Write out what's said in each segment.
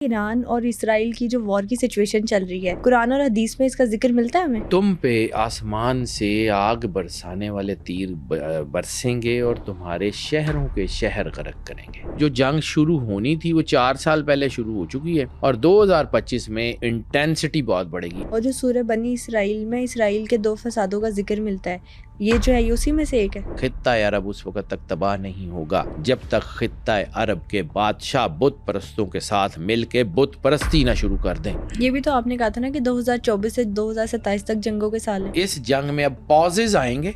ایران اور اسرائیل کی جو وار کی سچویشن چل رہی ہے، قرآن اور حدیث میں اس کا ذکر ملتا ہے ہمیں؟ تم پہ آسمان سے آگ برسانے والے تیر برسیں گے اور تمہارے شہروں کے شہر غرق کریں گے۔ جو جنگ شروع ہونی تھی وہ 4 سال پہلے شروع ہو چکی ہے اور 2025 میں انٹینسٹی بہت بڑھے گی۔ اور جو سورہ بنی اسرائیل میں اسرائیل کے 2 فسادوں کا ذکر ملتا ہے، یہ جو ہے یہ اسی میں سے ایک ہے۔ خطہ عرب اس وقت تک تباہ نہیں ہوگا جب تک خطہ عرب کے بادشاہ بت پرستوں کے ساتھ مل کے بت پرستی نہ شروع کر دیں۔ یہ بھی تو آپ نے کہا تھا نا کہ 2024 سے 2027 تک جنگوں کے سال ہیں۔ اس جنگ میں اب پازز آئیں گے،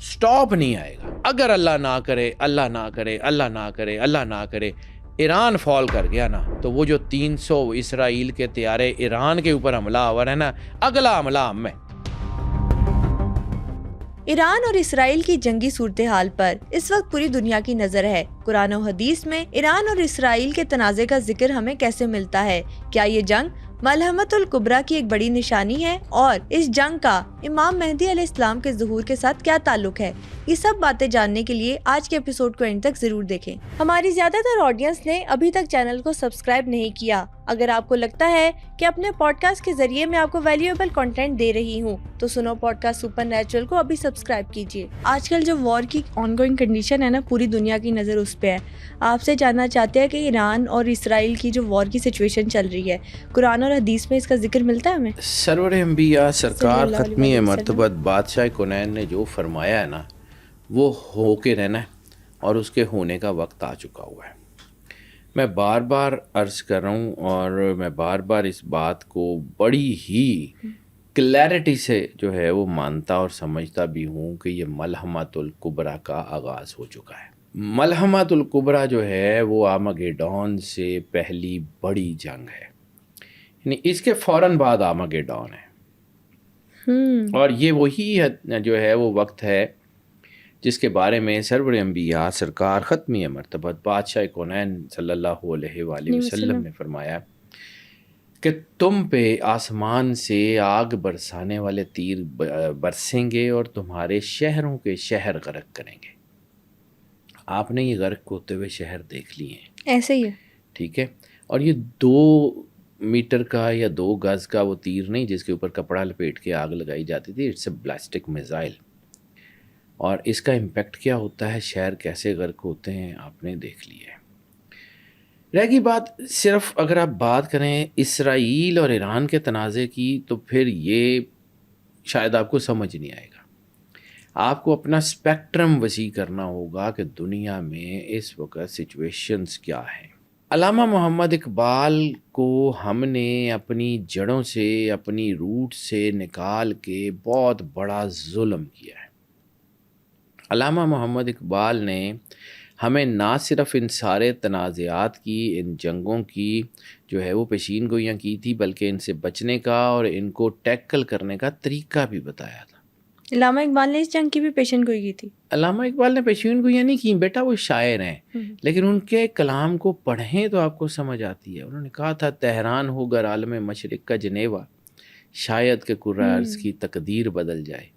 سٹاپ نہیں آئے گا۔ اگر اللہ نہ کرے، اللہ نہ کرے، اللہ نہ کرے، اللہ نہ کرے، ایران فال کر گیا نا، تو وہ جو 300 اسرائیل کے طیارے ایران کے اوپر حملہ آور ہے نا، اگلا حملہ ہم میں۔ ایران اور اسرائیل کی جنگی صورتحال پر اس وقت پوری دنیا کی نظر ہے۔ قرآن و حدیث میں ایران اور اسرائیل کے تنازع کا ذکر ہمیں کیسے ملتا ہے؟ کیا یہ جنگ ملحمۃ الکبریٰ کی ایک بڑی نشانی ہے؟ اور اس جنگ کا امام مہدی علیہ السلام کے ظہور کے ساتھ کیا تعلق ہے؟ یہ سب باتیں جاننے کے لیے آج کے ایپیسوڈ کو اینڈ تک ضرور دیکھیں۔ ہماری زیادہ تر آڈینس نے ابھی تک چینل کو سبسکرائب نہیں کیا۔ اگر آپ کو لگتا ہے کہ اپنے پوڈ کاسٹ کے ذریعے میں آپ کو ویلیویبل کنٹینٹ دے رہی ہوں تو سنو پوڈ کاسٹ سپر نیچرل کو ابھی سبسکرائب کیجیے۔ آج کل جو وار کی آن گوئنگ کنڈیشن ہے نا، پوری دنیا کی نظر اس پہ ہے۔ آپ سے جاننا چاہتے ہیں کہ ایران اور اسرائیل کی جو وار کی سچویشن چل رہی ہے، قرآن اور حدیث میں اس کا ذکر ملتا ہے ہمیں؟ سرور انبیاء سرکار صلی اللہ ختمی علیہ وسلم۔ مرتبت بادشاہ کونین نے جو فرمایا ہے نا، وہ ہو کے رہنا ہے اور اس کے ہونے کا وقت آ چکا ہوا ہے۔ میں بار بار عرض کر رہا ہوں اور میں بار بار اس بات کو بڑی ہی کلیئرٹی سے جو ہے وہ مانتا اور سمجھتا بھی ہوں کہ یہ ملحمۃ الکبریٰ کا آغاز ہو چکا ہے۔ ملحمۃ الکبریٰ جو ہے وہ آرمگیڈون سے پہلی بڑی جنگ ہے، یعنی اس کے فوراً بعد آرمگیڈون ہے، اور یہ وہی جو ہے وہ وقت ہے جس کے بارے میں سرور انبیاء سرکار ختمی مرتبت بادشاہ کونین صلی اللہ علیہ وآلہ وسلم نے فرمایا کہ تم پہ آسمان سے آگ برسانے والے تیر برسیں گے اور تمہارے شہروں کے شہر غرق کریں گے۔ آپ نے یہ غرق ہوتے ہوئے شہر دیکھ لیے ہیں، ایسے ہی ہے، ٹھیک ہے؟ اور یہ 2 میٹر کا یا 2 گز کا وہ تیر نہیں جس کے اوپر کپڑا لپیٹ کے آگ لگائی جاتی تھی، اٹس اے بلاسٹک میزائل، اور اس کا امپیکٹ کیا ہوتا ہے، شہر کیسے غرق ہوتے ہیں، آپ نے دیکھ لیا ہے۔ رہ گئی بات صرف اگر آپ بات کریں اسرائیل اور ایران کے تنازع کی، تو پھر یہ شاید آپ کو سمجھ نہیں آئے گا۔ آپ کو اپنا اسپیکٹرم وسیع کرنا ہوگا کہ دنیا میں اس وقت سچویشنز کیا ہیں۔ علامہ محمد اقبال کو ہم نے اپنی جڑوں سے، اپنی روٹ سے نکال کے بہت بڑا ظلم کیا ہے۔ علامہ محمد اقبال نے ہمیں نہ صرف ان سارے تنازعات کی، ان جنگوں کی جو ہے وہ پیشین گوئیاں کی تھی، بلکہ ان سے بچنے کا اور ان کو ٹیکل کرنے کا طریقہ بھی بتایا تھا۔ علامہ اقبال نے اس جنگ کی بھی پیشن گوئی کی تھی؟ علامہ اقبال نے پیشین گوئیاں نہیں کی بیٹا، وہ شاعر ہیں، لیکن ان کے کلام کو پڑھیں تو آپ کو سمجھ آتی ہے۔ انہوں نے کہا تھا تہران ہو گر عالم مشرق کا جنیوا، شاید کہ کرۂ ارض کی تقدیر بدل جائے،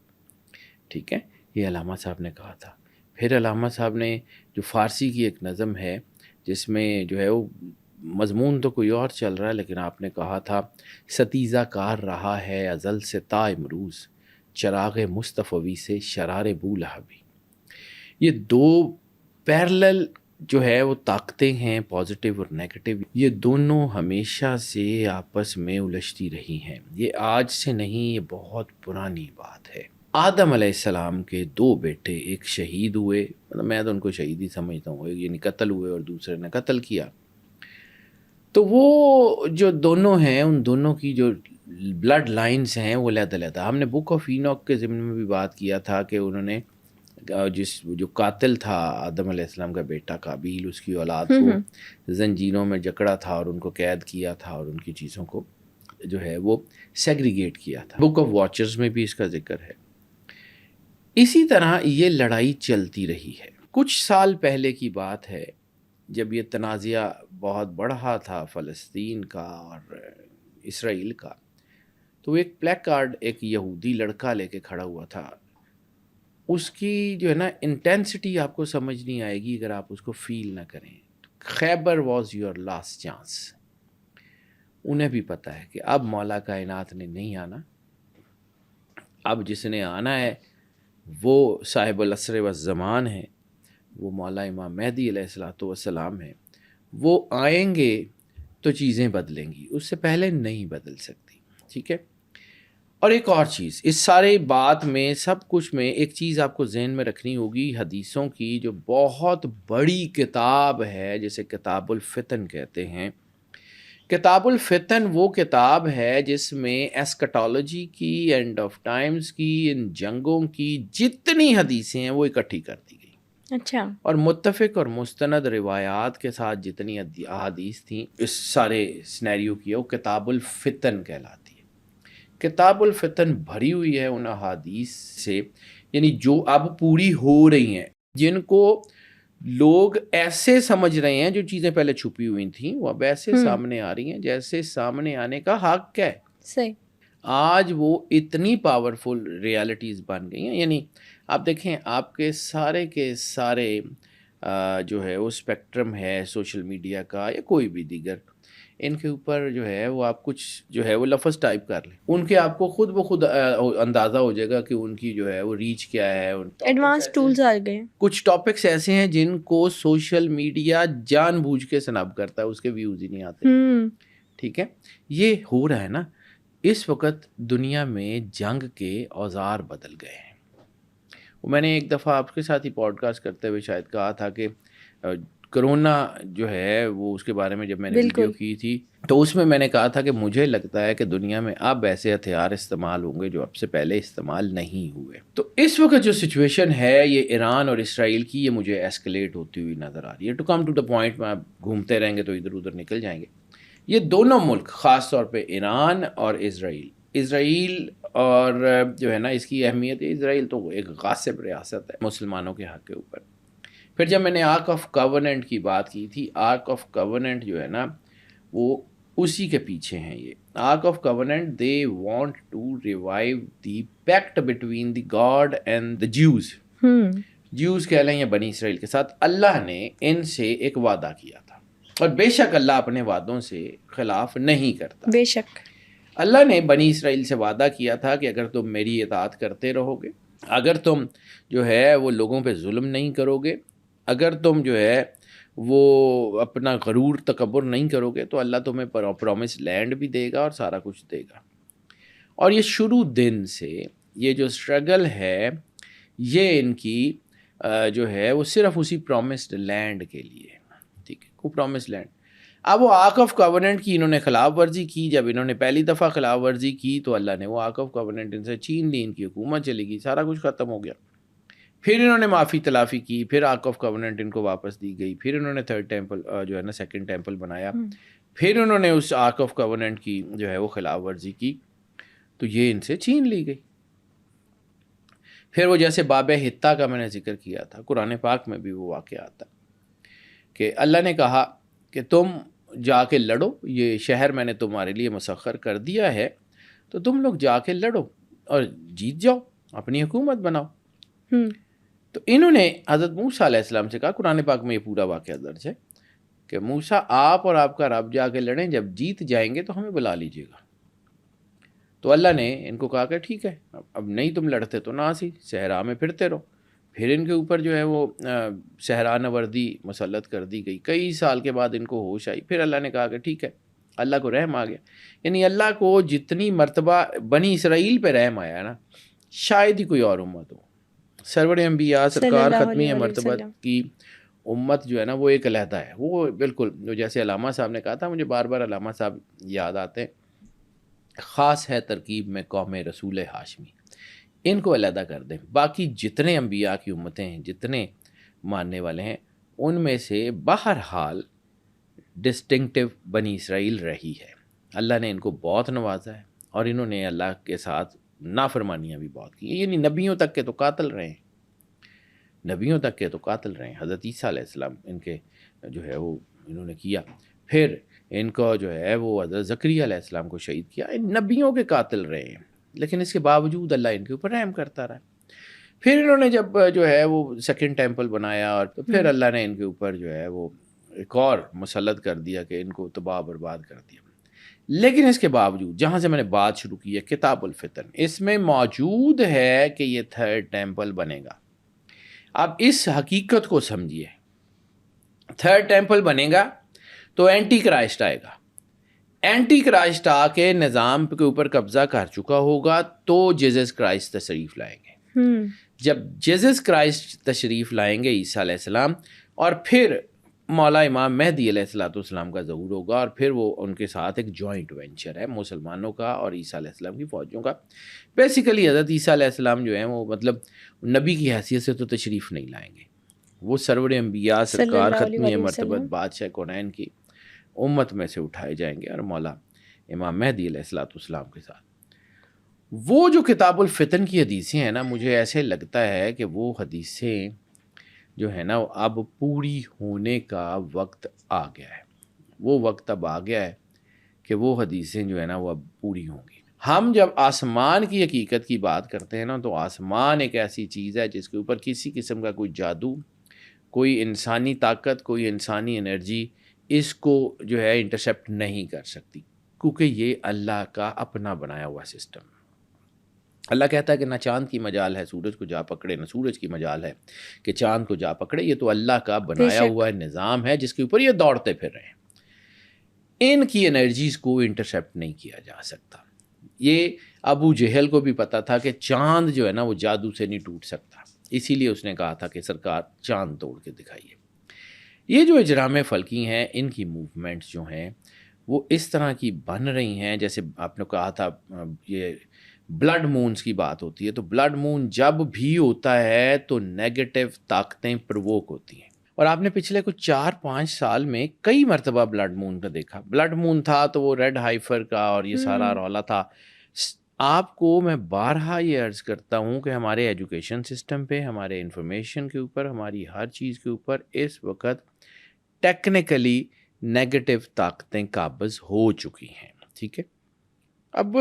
ٹھیک ہے؟ یہ علامہ صاحب نے کہا تھا۔ پھر علامہ صاحب نے جو فارسی کی ایک نظم ہے جس میں جو ہے وہ مضمون تو کوئی اور چل رہا ہے، لیکن آپ نے کہا تھا ستیزہ کار رہا ہے ازل سے تا امروز، چراغ مصطفی سے شرار بو لہبی۔ یہ 2 پیرلل جو ہے وہ طاقتیں ہیں، پازیٹیو اور نیگیٹو، یہ دونوں ہمیشہ سے آپس میں الجھتی رہی ہیں۔ یہ آج سے نہیں، یہ بہت پرانی بات ہے۔ آدم علیہ السلام کے 2 بیٹے، ایک شہید ہوئے، مطلب میں تو ان کو شہید ہی سمجھتا ہوں، یعنی قتل ہوئے، اور دوسرے نے قتل کیا۔ تو وہ جو دونوں ہیں، ان دونوں کی جو بلڈ لائنز ہیں وہ علیحدہ۔ ہم نے بک آف اینوک کے ضمن میں بھی بات کیا تھا کہ انہوں نے جو قاتل تھا آدم علیہ السلام کا بیٹا قابیل، اس کی اولاد کو زنجیروں میں جکڑا تھا اور ان کو قید کیا تھا اور ان کی چیزوں کو جو ہے وہ سیگریگیٹ کیا تھا۔ بک آف واچرز میں بھی اس کا ذکر ہے۔ اسی طرح یہ لڑائی چلتی رہی ہے۔ کچھ سال پہلے کی بات ہے جب یہ تنازعہ بہت بڑھا تھا فلسطین کا اور اسرائیل کا، تو ایک پلیک کارڈ ایک یہودی لڑکا لے کے کھڑا ہوا تھا۔ اس کی جو ہے نا انٹینسٹی آپ کو سمجھ نہیں آئے گی اگر آپ اس کو فیل نہ کریں۔ خیبر واز یور لاسٹ چانس، انہیں بھی پتہ ہے کہ اب مولا کائنات نے نہیں آنا، اب جس نے آنا ہے وہ صاحب العصر والزمان ہے، وہ مولا امام مہدی علیہ الصلوۃ والسلام ہے، وہ آئیں گے تو چیزیں بدلیں گی، اس سے پہلے نہیں بدل سکتی. ٹھیک ہے. اور ایک اور چیز اس سارے بات میں سب کچھ میں ایک چیز آپ کو ذہن میں رکھنی ہوگی، حدیثوں کی جو بہت بڑی کتاب ہے جسے کتاب الفتن کہتے ہیں. کتاب الفتن وہ کتاب ہے جس میں ایسکٹالوجی کی، اینڈ آف ٹائمز کی، ان جنگوں کی جتنی حدیثیں ہیں وہ اکٹھی کر دی گئی. اچھا. اور متفق اور مستند روایات کے ساتھ جتنی احادیث تھیں اس سارے سینیریو کی، وہ کتاب الفتن کہلاتی ہے. کتاب الفتن بھری ہوئی ہے ان احادیث سے، یعنی جو اب پوری ہو رہی ہیں، جن کو لوگ ایسے سمجھ رہے ہیں جو چیزیں پہلے چھپی ہوئی تھیں وہ اب ایسے سامنے آ رہی ہیں جیسے سامنے آنے کا حق ہے. صحیح. آج وہ اتنی پاورفل ریالٹیز بن گئی ہیں. یعنی آپ دیکھیں آپ کے سارے جو ہے وہ اسپیکٹرم ہے سوشل میڈیا کا یا کوئی بھی دیگر، ان کے اوپر جو ہے وہ آپ کچھ جو ہے وہ لفظ ٹائپ کر لیں، ان کے آپ کو خود بخود اندازہ ہو جائے گا کہ ان کی جو ہے وہ ریچ کیا ہے. ایڈوانس ٹولز آ گئے. کچھ ٹاپکس ایسے ہیں جن کو سوشل میڈیا جان بوجھ کے سنب کرتا ہے، اس کے ویوز ہی نہیں آتے. ٹھیک ہے. یہ ہو رہا ہے نا. اس وقت دنیا میں جنگ کے اوزار بدل گئے ہیں. میں نے ایک دفعہ آپ کے ساتھ ہی پوڈ کاسٹ کرتے ہوئے شاید کہا تھا کہ کرونا جو ہے وہ اس کے بارے میں جب میں نے ویڈیو کی تھی تو اس میں میں نے کہا تھا کہ مجھے لگتا ہے کہ دنیا میں اب ایسے ہتھیار استعمال ہوں گے جو اب سے پہلے استعمال نہیں ہوئے. تو اس وقت جو سچویشن ہے یہ ایران اور اسرائیل کی، یہ مجھے ایسکلیٹ ہوتی ہوئی نظر آ رہی ہے. To come to the point, میں آپ گھومتے رہیں گے تو ادھر ادھر نکل جائیں گے. یہ دونوں ملک خاص طور پہ ایران اور اسرائیل اور جو ہے نا اس کی اہمیت ہے. اسرائیل تو ایک غاصب ریاست ہے مسلمانوں کے حق کے اوپر. پھر جب میں نے آرک آف کاوننٹ کی بات کی تھی، آرک آف کاوننٹ جو ہے نا وہ اسی کے پیچھے ہیں. یہ ark of covenant they want to revive the pact between the God and the Jews کہہ لیں یا بنی اسرائیل کے ساتھ. اللہ نے ان سے ایک وعدہ کیا تھا اور بے شک اللہ اپنے وعدوں سے خلاف نہیں کرتا. بے شک اللہ نے بنی اسرائیل سے وعدہ کیا تھا کہ اگر تم میری اطاعت کرتے رہو گے، اگر تم جو ہے وہ لوگوں پہ ظلم نہیں کرو گے، اگر تم جو ہے وہ اپنا غرور تکبر نہیں کرو گے تو اللہ تمہیں پرومس لینڈ بھی دے گا اور سارا کچھ دے گا. اور یہ شروع دن سے یہ جو اسٹرگل ہے یہ ان کی جو ہے وہ صرف اسی پرومسڈ لینڈ کے لیے. ٹھیک ہے، وہ پرومسڈ لینڈ. اب وہ آرک آف کاوننٹ کی انہوں نے خلاف ورزی کی. جب انہوں نے پہلی دفعہ خلاف ورزی کی تو اللہ نے وہ آرک آف کاوننٹ ان سے چھین لی، ان کی حکومت چلی گئی، سارا کچھ ختم ہو گیا. پھر انہوں نے معافی تلافی کی، پھر آرک آف کاوننٹ ان کو واپس دی گئی، پھر انہوں نے تھرڈ ٹیمپل جو ہے نا سیکنڈ ٹیمپل بنایا، پھر انہوں نے اس آرک آف کاوننٹ کی جو ہے وہ خلاف ورزی کی تو یہ ان سے چھین لی گئی. پھر وہ جیسے باب حتہ کا میں نے ذکر کیا تھا، قرآن پاک میں بھی وہ واقعہ آتا کہ اللہ نے کہا کہ تم جا کے لڑو، یہ شہر میں نے تمہارے لیے مسخر کر دیا ہے تو تم لوگ جا کے لڑو اور جیت جاؤ، اپنی حکومت بناؤ. تو انہوں نے حضرت موسیٰ علیہ السلام سے کہا، قرآن پاک میں یہ پورا واقعہ درج ہے کہ موسیٰ آپ اور آپ کا رب جا کے لڑیں، جب جیت جائیں گے تو ہمیں بلا لیجیے گا. تو اللہ نے ان کو کہا کہ ٹھیک ہے، اب نہیں تم لڑتے تو نہ سی صحرا میں پھرتے رہو. پھر ان کے اوپر جو ہے وہ صحرا نوردی مسلط کر دی گئی. کئی سال کے بعد ان کو ہوش آئی، پھر اللہ نے کہا کہ ٹھیک ہے، اللہ کو رحم آ گیا. یعنی اللہ کو جتنی مرتبہ بنی اسرائیل پہ رحم آیا نا شاید ہی کوئی اور امت ہو. سرور انبیاء سرکار ختمی مرتبہ کی امت جو ہے نا وہ ایک علیحدہ ہے. وہ بالکل جو جیسے علامہ صاحب نے کہا تھا، مجھے بار بار علامہ صاحب یاد آتے ہیں، خاص ہے ترکیب میں قوم رسول ہاشمی، ان کو علیحدہ کر دیں. باقی جتنے انبیاء کی امتیں ہیں، جتنے ماننے والے ہیں، ان میں سے بہرحال ڈسٹنکٹیو بنی اسرائیل رہی ہے. اللہ نے ان کو بہت نوازا ہے اور انہوں نے اللہ کے ساتھ نافرمانیاں بھی بہت کی ہیں. یعنی نبیوں تک کے تو قاتل رہے ہیں، نبیوں تک کے تو قاتل رہے ہیں. حضرت عیسیٰ علیہ السلام ان کے جو ہے وہ انہوں نے کیا، پھر ان کو جو ہے وہ حضرت زکریا علیہ السلام کو شہید کیا. ان نبیوں کے قاتل رہے ہیں، لیکن اس کے باوجود اللہ ان کے اوپر رحم کرتا رہا. پھر انہوں نے جب جو ہے وہ سیکنڈ ٹیمپل بنایا اور تو پھر اللہ نے ان کے اوپر جو ہے وہ ایک اور مسلط کر دیا کہ ان کو تباہ برباد کر دیا. لیکن اس کے باوجود جہاں سے میں نے بات شروع کی ہے کتاب الفتن، اس میں موجود ہے کہ یہ تھرڈ ٹیمپل بنے گا. اب اس حقیقت کو سمجھیے، تھرڈ ٹیمپل بنے گا تو اینٹی کرائسٹ آئے گا. اینٹی کرائسٹ آ کے نظام کے اوپر قبضہ کر چکا ہوگا تو جیزس کرائسٹ تشریف لائیں گے. جب جیزس کرائسٹ تشریف لائیں گے عیسیٰ علیہ السلام، اور پھر مولا امام مہدی علیہ السلام کا ظہور ہوگا، اور پھر وہ ان کے ساتھ ایک جوائنٹ وینچر ہے مسلمانوں کا اور عیسیٰ علیہ السلام کی فوجوں کا. بیسیکلی حضرت عیسیٰ علیہ السلام جو ہیں وہ مطلب نبی کی حیثیت سے تو تشریف نہیں لائیں گے، وہ سرور انبیاء سرکار ختمی مرتبت بادشاہ کونین کی امت میں سے اٹھائے جائیں گے، اور مولا امام مہدی علیہ السلام کے ساتھ. وہ جو کتاب الفتن کی حدیثیں ہیں نا، مجھے ایسے لگتا ہے کہ وہ حدیثیں جو ہے نا اب پوری ہونے کا وقت آ گیا ہے. وہ وقت اب آ گیا ہے کہ وہ حدیثیں جو ہے نا وہ اب پوری ہوں گی. ہم جب آسمان کی حقیقت کی بات کرتے ہیں نا، تو آسمان ایک ایسی چیز ہے جس کے اوپر کسی قسم کا کوئی جادو، کوئی انسانی طاقت، کوئی انسانی انرجی اس کو جو ہے انٹرسیپٹ نہیں کر سکتی، کیونکہ یہ اللہ کا اپنا بنایا ہوا سسٹم. اللہ کہتا ہے کہ نہ چاند کی مجال ہے سورج کو جا پکڑے، نہ سورج کی مجال ہے کہ چاند کو جا پکڑے. یہ تو اللہ کا بنایا ہوا نظام ہے جس کے اوپر یہ دوڑتے پھر رہے ہیں. ان کی انرجیز کو انٹرسیپٹ نہیں کیا جا سکتا. یہ ابو جہل کو بھی پتا تھا کہ چاند جو ہے نا وہ جادو سے نہیں ٹوٹ سکتا، اسی لیے اس نے کہا تھا کہ سرکار چاند توڑ کے دکھائیے. یہ جو اجرام فلکی ہیں، ان کی موومنٹس جو ہیں وہ اس طرح کی بن رہی ہیں. جیسے آپ نے کہا تھا یہ بلڈ مونز کی بات ہوتی ہے، تو بلڈ مون جب بھی ہوتا ہے تو نیگیٹو طاقتیں پرووک ہوتی ہیں. اور آپ نے پچھلے کچھ 4-5 سال میں کئی مرتبہ بلڈ مون کا دیکھا. بلڈ مون تھا تو وہ ریڈ ہائفر کا اور یہ سارا رولا تھا. آپ کو میں بارہا یہ عرض کرتا ہوں کہ ہمارے ایجوکیشن سسٹم پہ، ہمارے انفارمیشن کے اوپر، ہماری ہر چیز کے اوپر اس وقت ٹیکنیکلی نیگیٹو طاقتیں قابض ہو چکی ہیں. ٹھیک ہے، اب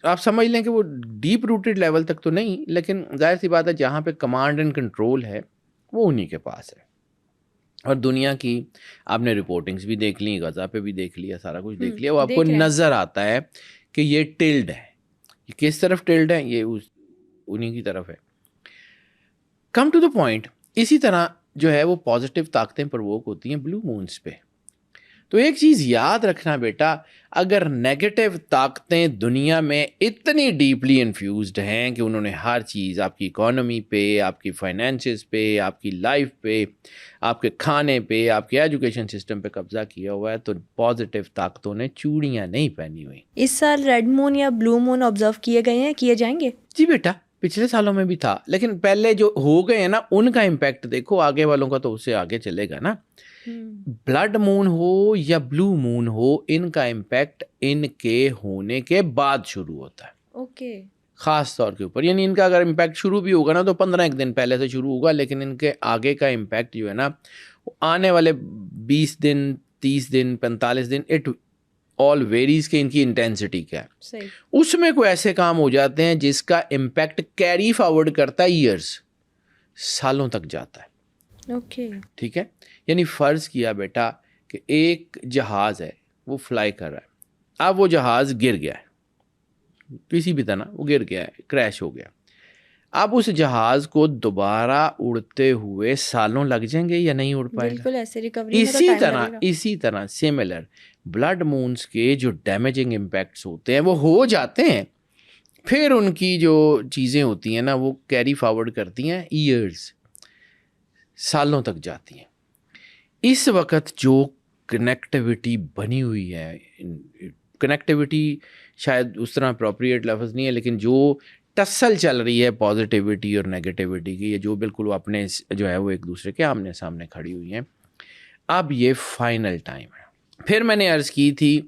آپ سمجھ لیں کہ وہ ڈیپ روٹڈ لیول تک تو نہیں، لیکن ظاہر سی بات ہے جہاں پہ کمانڈ اینڈ کنٹرول ہے وہ انہی کے پاس ہے. اور دنیا کی آپ نے رپورٹنگز بھی دیکھ لیں، غزہ پہ بھی دیکھ لیا، سارا کچھ دیکھ لیا. وہ آپ کو نظر آتا ہے کہ یہ ٹلڈ ہے. یہ کس طرف ٹلڈ ہے؟ یہ انہی کی طرف ہے. کم ٹو دا پوائنٹ، اسی طرح جو ہے وہ پازیٹیو طاقتیں پرووک ہوتی ہیں بلو مونز پہ. تو ایک چیز یاد رکھنا بیٹا، اگر نیگیٹو طاقتیں دنیا میں اتنی ڈیپلی انفیوزڈ ہیں کہ انہوں نے ہر چیز، آپ کی اکانومی پہ، آپ کی فائنینسز پہ، آپ کی لائف پہ، آپ کے کھانے پہ، آپ کے ایجوکیشن سسٹم پہ قبضہ کیا ہوا ہے، تو پازیٹیو طاقتوں نے چوڑیاں نہیں پہنی ہوئی. اس سال ریڈ مون یا بلو مون آبزرو کیے گئے ہیں، کیے جائیں گے؟ جی بیٹا، پچھلے سالوں میں بھی تھا، لیکن پہلے جو ہو گئے ہیں نا ان کا امپیکٹ دیکھو. آگے والوں کا تو اس سے آگے چلے گا نا. بلڈ مون ہو یا بلو مون ہو، ان کا امپیکٹ ان کے ہونے کے بعد شروع ہوتا ہے. اوکے، خاص طور کے اوپر. یعنی ان کا اگر امپیکٹ شروع بھی ہوگا نا تو 15 دن پہلے سے شروع ہوگا، لیکن ان کے آگے کا امپیکٹ جو ہے نا آنے والے 20 دن 30 دن 45 دن اٹ آل ویریز کہ ان کی انٹینسٹی کیا ہے. اس میں کوئی ایسے کام ہو جاتے ہیں جس کا امپیکٹ کیری فارورڈ کرتا ہے ایئرز، سالوں تک جاتا ہے. اوکے، ٹھیک ہے. یعنی فرض کیا بیٹا کہ ایک جہاز ہے، وہ فلائی کر رہا ہے. اب وہ جہاز گر گیا ہے، کسی بھی طرح وہ گر گیا ہے، کریش ہو گیا. اب اس جہاز کو دوبارہ اڑتے ہوئے سالوں لگ جائیں گے یا نہیں اڑ پائے گا؟ بالکل ایسے ریکوری میں تو ٹائم لگے گا. اسی طرح سملر بلڈ مونز کے جو ڈیمیجنگ امپیکٹس ہوتے ہیں وہ ہو جاتے ہیں، پھر ان کی جو چیزیں ہوتی ہیں نا وہ کیری فارورڈ کرتی ہیں ایئرز، سالوں تک جاتی ہیں. اس وقت جو کنیکٹیوٹی بنی ہوئی ہے، کنیکٹیوٹی شاید اس طرح اپروپریٹ لفظ نہیں ہے، لیکن جو ٹسل چل رہی ہے پازیٹیوٹی اور نیگیٹیوٹی کی، یہ جو بالکل وہ اپنے جو ہے وہ ایک دوسرے کے آمنے سامنے کھڑی ہوئی ہیں. اب یہ فائنل ٹائم ہے. پھر میں نے عرض کی تھی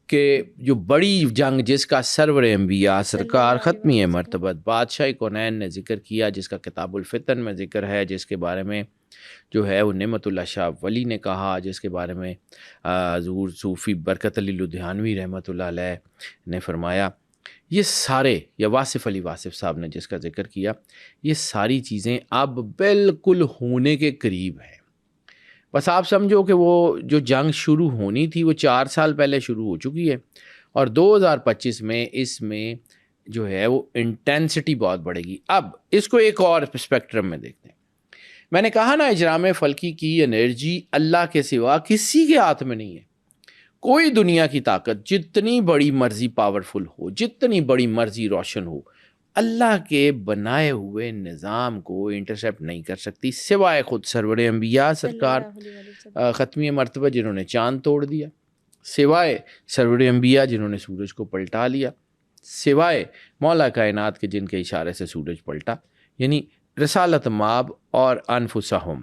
کہ جو بڑی جنگ جس کا سرور انبیاء سرکار ختمی مرتبت بادشاہ کونین نے ذکر کیا، جس کا کتاب الفتن میں ذکر ہے، جس کے بارے میں جو ہے وہ نعمت اللہ شاہ ولی نے کہا، جس کے بارے میں ظہور صوفی برکت علی لدھیانوی رحمۃ اللہ علیہ نے فرمایا، یہ سارے، یا واصف علی واصف صاحب نے جس کا ذکر کیا، یہ ساری چیزیں اب بالکل ہونے کے قریب ہیں. بس آپ سمجھو کہ وہ جو جنگ شروع ہونی تھی وہ 4 سال پہلے شروع ہو چکی ہے، اور 2025 میں اس میں جو ہے وہ انٹینسٹی بہت بڑھے گی۔ اب اس کو ایک اور اسپیکٹرم میں دیکھتے ہیں۔ میں نے کہا نا اجرام فلکی کی انرجی اللہ کے سوا کسی کے ہاتھ میں نہیں ہے۔ کوئی دنیا کی طاقت جتنی بڑی مرضی پاورفل ہو، جتنی بڑی مرضی روشن ہو، اللہ کے بنائے ہوئے نظام کو انٹرسیپٹ نہیں کر سکتی، سوائے خود سرور انبیاء سرکار ختمی مرتبہ جنہوں نے چاند توڑ دیا، سوائے سرور انبیاء جنہوں نے سورج کو پلٹا لیا، سوائے مولا کائنات کے جن کے اشارے سے سورج پلٹا، یعنی رسالت مآب اور انفسہم،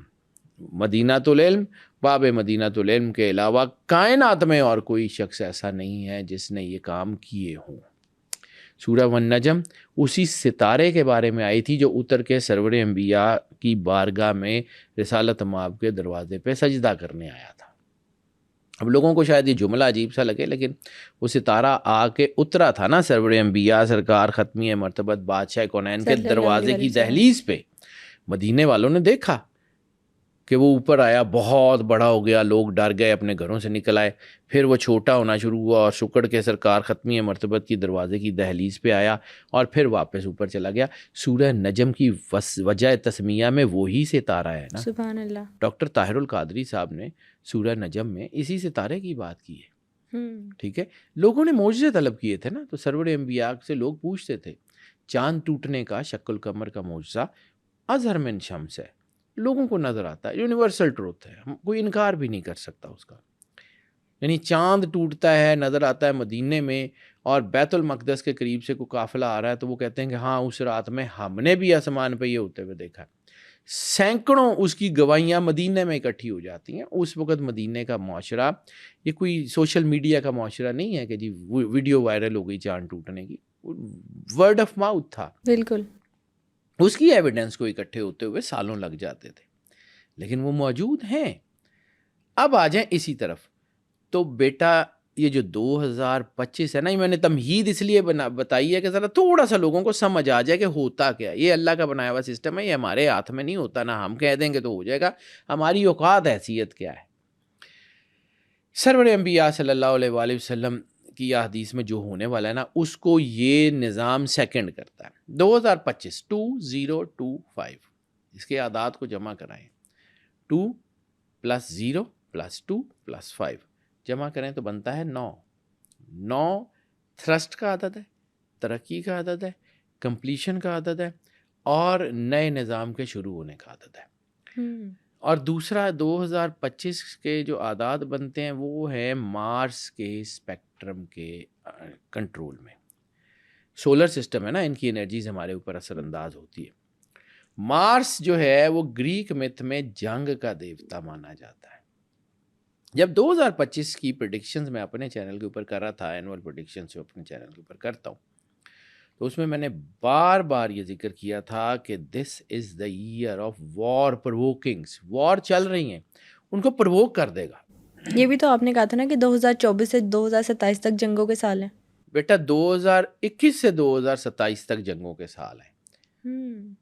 مدینۃ العلم، باب مدینۃ العلم کے علاوہ کائنات میں اور کوئی شخص ایسا نہیں ہے جس نے یہ کام کیے ہوں۔ سورہ والنجم اسی ستارے کے بارے میں آئی تھی جو اتر کے سرور انبیاء کی بارگاہ میں رسالت مآب کے دروازے پہ سجدہ کرنے آیا تھا۔ اب لوگوں کو شاید یہ جملہ عجیب سا لگے، لیکن وہ ستارہ آ کے اترا تھا نا سرور انبیاء سرکار ختمی مرتبت بادشاہ کونین کے دروازے کی دہلیز پہ۔ مدینے والوں نے دیکھا کہ وہ اوپر آیا، بہت بڑا ہو گیا، لوگ ڈر گئے، اپنے گھروں سے نکل آئے، پھر وہ چھوٹا ہونا شروع ہوا اور سکڑ کے سرکار ختمی مرتبت کی دروازے کی دہلیز پہ آیا اور پھر واپس اوپر چلا گیا۔ سورہ نجم کی وجہ تسمیہ میں وہی ستارہ ہے نا۔ سبحان اللہ۔ ڈاکٹر طاہر القادری صاحب نے سورہ نجم میں اسی ستارے کی بات کی ہے، ٹھیک ہے۔ لوگوں نے معجزے طلب کیے تھے نا، تو سرور انبیاء سے لوگ پوچھتے تھے، چاند ٹوٹنے کا، شق القمر کا معجزہ اظہر من شمس ہے، لوگوں کو نظر آتا ہے، یونیورسل ٹروتھ ہے، کوئی انکار بھی نہیں کر سکتا اس کا۔ یعنی چاند ٹوٹتا ہے، نظر آتا ہے مدینے میں، اور بیت المقدس کے قریب سے کوئی قافلہ آ رہا ہے تو وہ کہتے ہیں کہ ہاں اس رات میں ہم نے بھی آسمان پہ یہ ہوتے ہوئے دیکھا ہے۔ سینکڑوں اس کی گواہیاں مدینے میں اکٹھی ہو جاتی ہیں۔ اس وقت مدینے کا معاشرہ یہ کوئی سوشل میڈیا کا معاشرہ نہیں ہے کہ جی ویڈیو وائرل ہو گئی چاند ٹوٹنے کی، ورڈ آف ماؤتھ تھا، بالکل۔ اس کی ایویڈنس کو اکٹھے ہوتے ہوئے سالوں لگ جاتے تھے، لیکن وہ موجود ہیں۔ اب آ جائیں اسی طرف، تو بیٹا یہ جو 2025 ہے نا، یہ میں نے تمہید اس لیے بتائی ہے کہ ذرا تھوڑا سا لوگوں کو سمجھ آ جائے کہ ہوتا کیا ہے۔ یہ اللہ کا بنایا ہوا سسٹم ہے، یہ ہمارے ہاتھ میں نہیں ہوتا، نہ ہم کہہ دیں گے تو ہو جائے گا، ہماری اوقات حیثیت کیا ہے۔ سرور انبیاء صلی اللہ علیہ وآلہ وسلم کی حدیث میں جو ہونے والا ہے نا، اس کو یہ نظام سیکنڈ کرتا ہے۔ 2025 2025 اس کے اعداد کو جمع کرائیں، 2 + 0 + 2 + 5 جمع کریں تو بنتا ہے 9۔ 9 تھرسٹ کا عدد ہے، ترقی کا عدد ہے، کمپلیشن کا عدد ہے، اور نئے نظام کے شروع ہونے کا عدد ہے۔ اور دوسرا 2025 کے جو اعداد بنتے ہیں وہ ہے مارس کے اسپیکٹرم کے کنٹرول میں۔ سولر سسٹم ہے نا، ان کی انرجیز ہمارے اوپر اثر انداز ہوتی ہے۔ مارس جو ہے وہ گریک میتھ میں جنگ کا دیوتا مانا جاتا ہے۔ جب 2025 کی پریڈکشنز میں اپنے چینل کے اوپر کر رہا تھا، اینول پریڈکشنز جو اپنے چینل کے اوپر کرتا ہوں، تو اس میں نے بار بار یہ ذکر کیا تھا کہ دس از دا ایئر آف وار پرووکنگز، وار چل رہی ہیں، ان کو پرووک کر دے گا۔ یہ بھی تو آپ نے کہا تھا نا کہ 2024 سے 2027 تک جنگوں کے سال ہیں۔ بیٹا 2021 سے 2027 تک جنگوں کے سال ہیں۔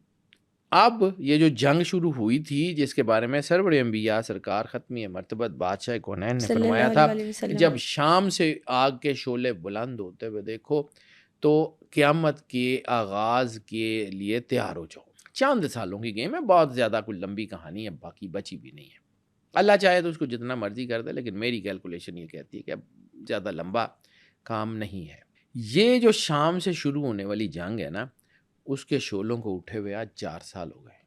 اب یہ جو جنگ شروع ہوئی تھی جس کے بارے میں سرور انبیاء سرکار ختمی مرتبت بادشاہ کونین نے فرمایا تھا کہ جب شام سے آگ کے شعلے بلند ہوتے ہوئے دیکھو تو قیامت کے آغاز کے لیے تیار ہو جاؤ۔ چند سالوں کی گیم ہے، بہت زیادہ کوئی لمبی کہانی ہے، باقی بچی بھی نہیں ہے۔ اللہ چاہے تو اس کو جتنا مرضی کر دے، لیکن میری کیلکولیشن یہ کہتی ہے کہ اب زیادہ لمبا کام نہیں ہے۔ یہ جو شام سے شروع ہونے والی جنگ ہے نا، اس کے شعلوں کو اٹھے ہوئے آج 4 سال ہو گئے،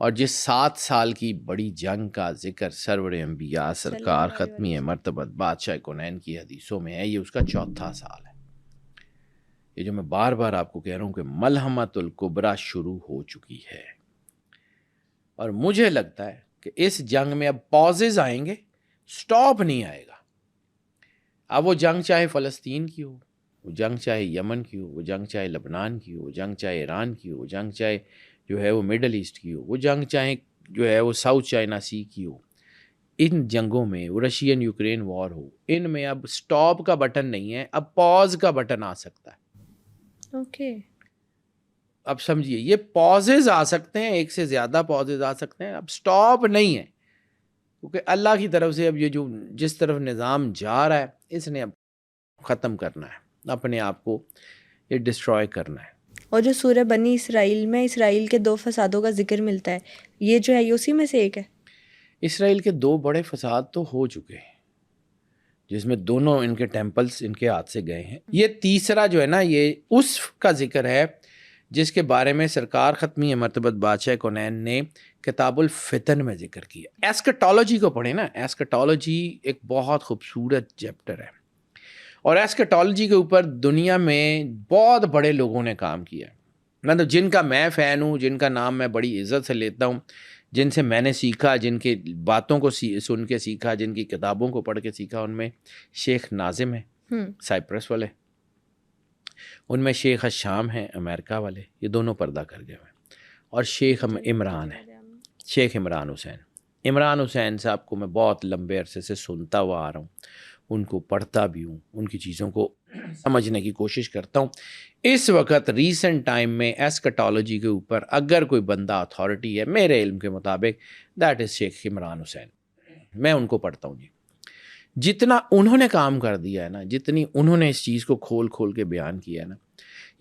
اور جس 7 سال کی بڑی جنگ کا ذکر سرور انبیاء سرکار ختمی مرتبت بادشاہ کونین کی حدیثوں میں ہے، یہ اس کا 4تھا سال ہے۔ یہ جو میں بار بار آپ کو کہہ رہا ہوں کہ ملحمۃ الکبریٰ شروع ہو چکی ہے، اور مجھے لگتا ہے کہ اس جنگ میں اب پازز آئیں گے، سٹاپ نہیں آئے گا۔ اب وہ جنگ چاہے فلسطین کی ہو، وہ جنگ چاہے یمن کی ہو، وہ جنگ چاہے لبنان کی ہو، وہ جنگ چاہے ایران کی ہو، وہ جنگ چاہے جو ہے وہ مڈل ایسٹ کی ہو، وہ جنگ چاہے جو ہے وہ ساؤتھ چائنا سی کی ہو، ان جنگوں میں، وہ رشین یوکرین وار ہو، ان میں اب سٹاپ کا بٹن نہیں ہے، اب پاز کا بٹن آ سکتا ہے۔ اوکے، اب سمجھیے، یہ پازز آ سکتے ہیں، ایک سے زیادہ پازز آ سکتے ہیں، اب سٹاپ نہیں ہے۔ کیونکہ اللہ کی طرف سے اب یہ جو جس طرف نظام جا رہا ہے اس نے اب ختم کرنا ہے، اپنے آپ کو یہ ڈسٹروائے کرنا ہے۔ اور جو سورہ بنی اسرائیل میں اسرائیل کے 2 فسادوں کا ذکر ملتا ہے، یہ جو ہے یہ اسی میں سے ایک ہے۔ اسرائیل کے 2 بڑے فساد تو ہو چکے ہیں جس میں دونوں ان کے ٹیمپلز ان کے ہاتھ سے گئے ہیں۔ یہ تیسرا جو ہے نا، یہ اس کا ذکر ہے جس کے بارے میں سرکار ختمی مرتبت بادشاہ کونین نے کتاب الفتن میں ذکر کیا۔ ایسکٹالوجی کو پڑھیں نا، ایسکٹالوجی ایک بہت خوبصورت چیپٹر ہے، اور ایسکٹالوجی کے اوپر دنیا میں بہت بڑے لوگوں نے کام کیا ہے، مطلب جن کا میں فین ہوں، جن کا نام میں بڑی عزت سے لیتا ہوں، جن سے میں نے سیکھا، جن کے باتوں کو سن کے سیکھا، جن کی کتابوں کو پڑھ کے سیکھا، ان میں شیخ ناظم ہیں سائپرس والے، ان میں شیخ الشام ہیں امریکہ والے، یہ دونوں پردہ کر گئے ہیں، اور شیخ عمران ہیں، شیخ عمران حسین۔ عمران حسین صاحب کو میں بہت لمبے عرصے سے سنتا ہوا آ رہا ہوں، ان کو پڑھتا بھی ہوں، ان کی چیزوں کو سمجھنے کی کوشش کرتا ہوں۔ اس وقت ریسنٹ ٹائم میں ایسکٹالوجی کے اوپر اگر کوئی بندہ اتھارٹی ہے میرے علم کے مطابق، دیٹ از شیخ عمران حسین۔ میں ان کو پڑھتا ہوں جی، جتنا انہوں نے کام کر دیا ہے نا، جتنی انہوں نے اس چیز کو کھول کھول کے بیان کیا ہے نا،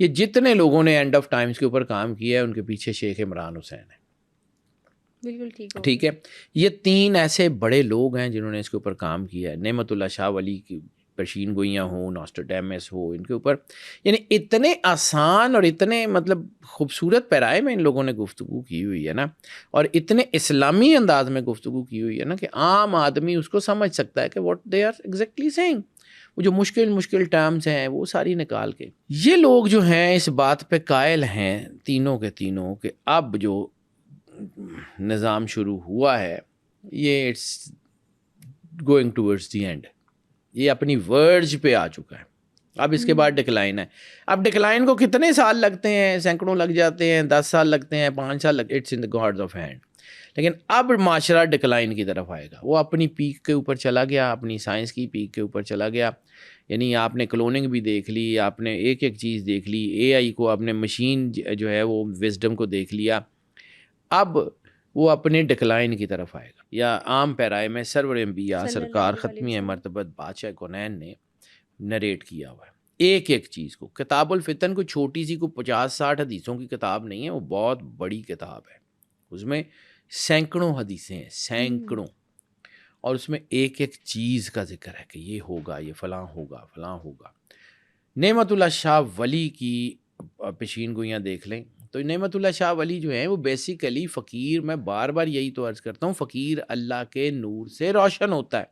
یہ جتنے لوگوں نے اینڈ آف ٹائمز کے اوپر کام کیا ہے ان کے پیچھے شیخ عمران حسین ہے۔ بالکل ٹھیک ہے، یہ 3 ایسے بڑے لوگ ہیں جنہوں نے اس کے اوپر کام کیا ہے، نعمت اللہ شاہ ولی کی پرشین گوئیاں ہوں، نوسٹرڈیمس ہو، ان کے اوپر یعنی اتنے آسان اور اتنے مطلب خوبصورت پیرائے میں ان لوگوں نے گفتگو کی ہوئی ہے نا، اور اتنے اسلامی انداز میں گفتگو کی ہوئی ہے نا کہ عام آدمی اس کو سمجھ سکتا ہے کہ what they are exactly saying. وہ جو مشکل ٹرمز ہیں وہ ساری نکال کے، یہ لوگ جو ہیں اس بات پہ قائل ہیں تینوں کے تینوں کہ اب جو نظام شروع ہوا ہے یہ it's going towards the end, یہ اپنی ورج پہ آ چکا ہے، اب اس کے بعد ڈکلائن ہے۔ اب ڈکلائن کو کتنے سال لگتے ہیں، سینکڑوں لگ جاتے ہیں، 10 سال لگتے ہیں، 5 سال لگتے ہیں، it's in the gods of hand, لیکن اب معاشرہ ڈکلائن کی طرف آئے گا۔ وہ اپنی پیک کے اوپر چلا گیا، اپنی سائنس کی پیک کے اوپر چلا گیا، یعنی آپ نے کلوننگ بھی دیکھ لی، آپ نے ایک ایک چیز دیکھ لی، اے آئی کو، آپ نے مشین جو ہے وہ وزڈم کو دیکھ لیا، اب وہ اپنے ڈکلائن کی طرف آئے گا۔ یا عام پیرائے میں سرور انبیاء سرکار ختمی مرتبت بادشاہ کونین نے نریٹ کیا ہوا ہے ایک ایک چیز کو۔ کتاب الفتن کو چھوٹی سی کو 50-60 حدیثوں کی کتاب نہیں ہے، وہ بہت بڑی کتاب ہے، اس میں سینکڑوں حدیثیں ہیں، سینکڑوں، اور اس میں ایک ایک چیز کا ذکر ہے کہ یہ ہوگا، یہ فلاں ہوگا، فلاں ہوگا۔ نعمت اللہ شاہ ولی کی پیشین گوئیاں دیکھ لیں تو نعمت اللہ شاہ ولی جو ہیں وہ بیسیکلی فقیر، میں بار بار یہی تو عرض کرتا ہوں، فقیر اللہ کے نور سے روشن ہوتا ہے۔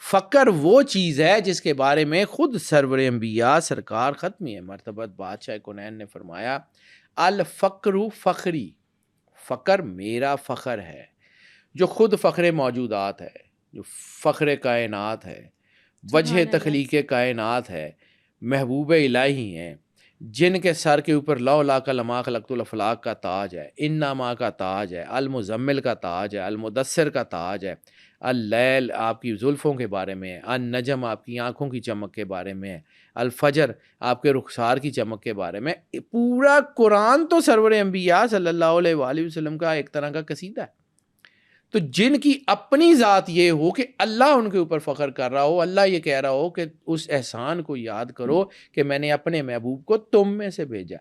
فقر وہ چیز ہے جس کے بارے میں خود سرور انبیاء سرکار ختمی مرتبت بادشاہ کونین نے فرمایا، الفقر فخری، فقر میرا فخر ہے۔ جو خود فخر موجودات ہے، جو فخر کائنات ہے، وجہ تخلیق کائنات ہے، محبوب الہی ہیں، جن کے سر کے اوپر لو لا کا لما خلقت الافلاق کا تاج ہے، انما کا تاج ہے، المزمل کا تاج ہے، المدثر کا تاج ہے، اللیل آپ کی زلفوں کے بارے میں ہے، النجم آپ کی آنکھوں کی چمک کے بارے میں ہے، الفجر آپ کے رخسار کی چمک کے بارے میں۔ پورا قرآن تو سرور انبیاء صلی اللہ علیہ وآلہ وسلم کا ایک طرح کا قصیدہ ہے۔ تو جن کی اپنی ذات یہ ہو کہ اللہ ان کے اوپر فخر کر رہا ہو، اللہ یہ کہہ رہا ہو کہ اس احسان کو یاد کرو کہ میں نے اپنے محبوب کو تم میں سے بھیجا،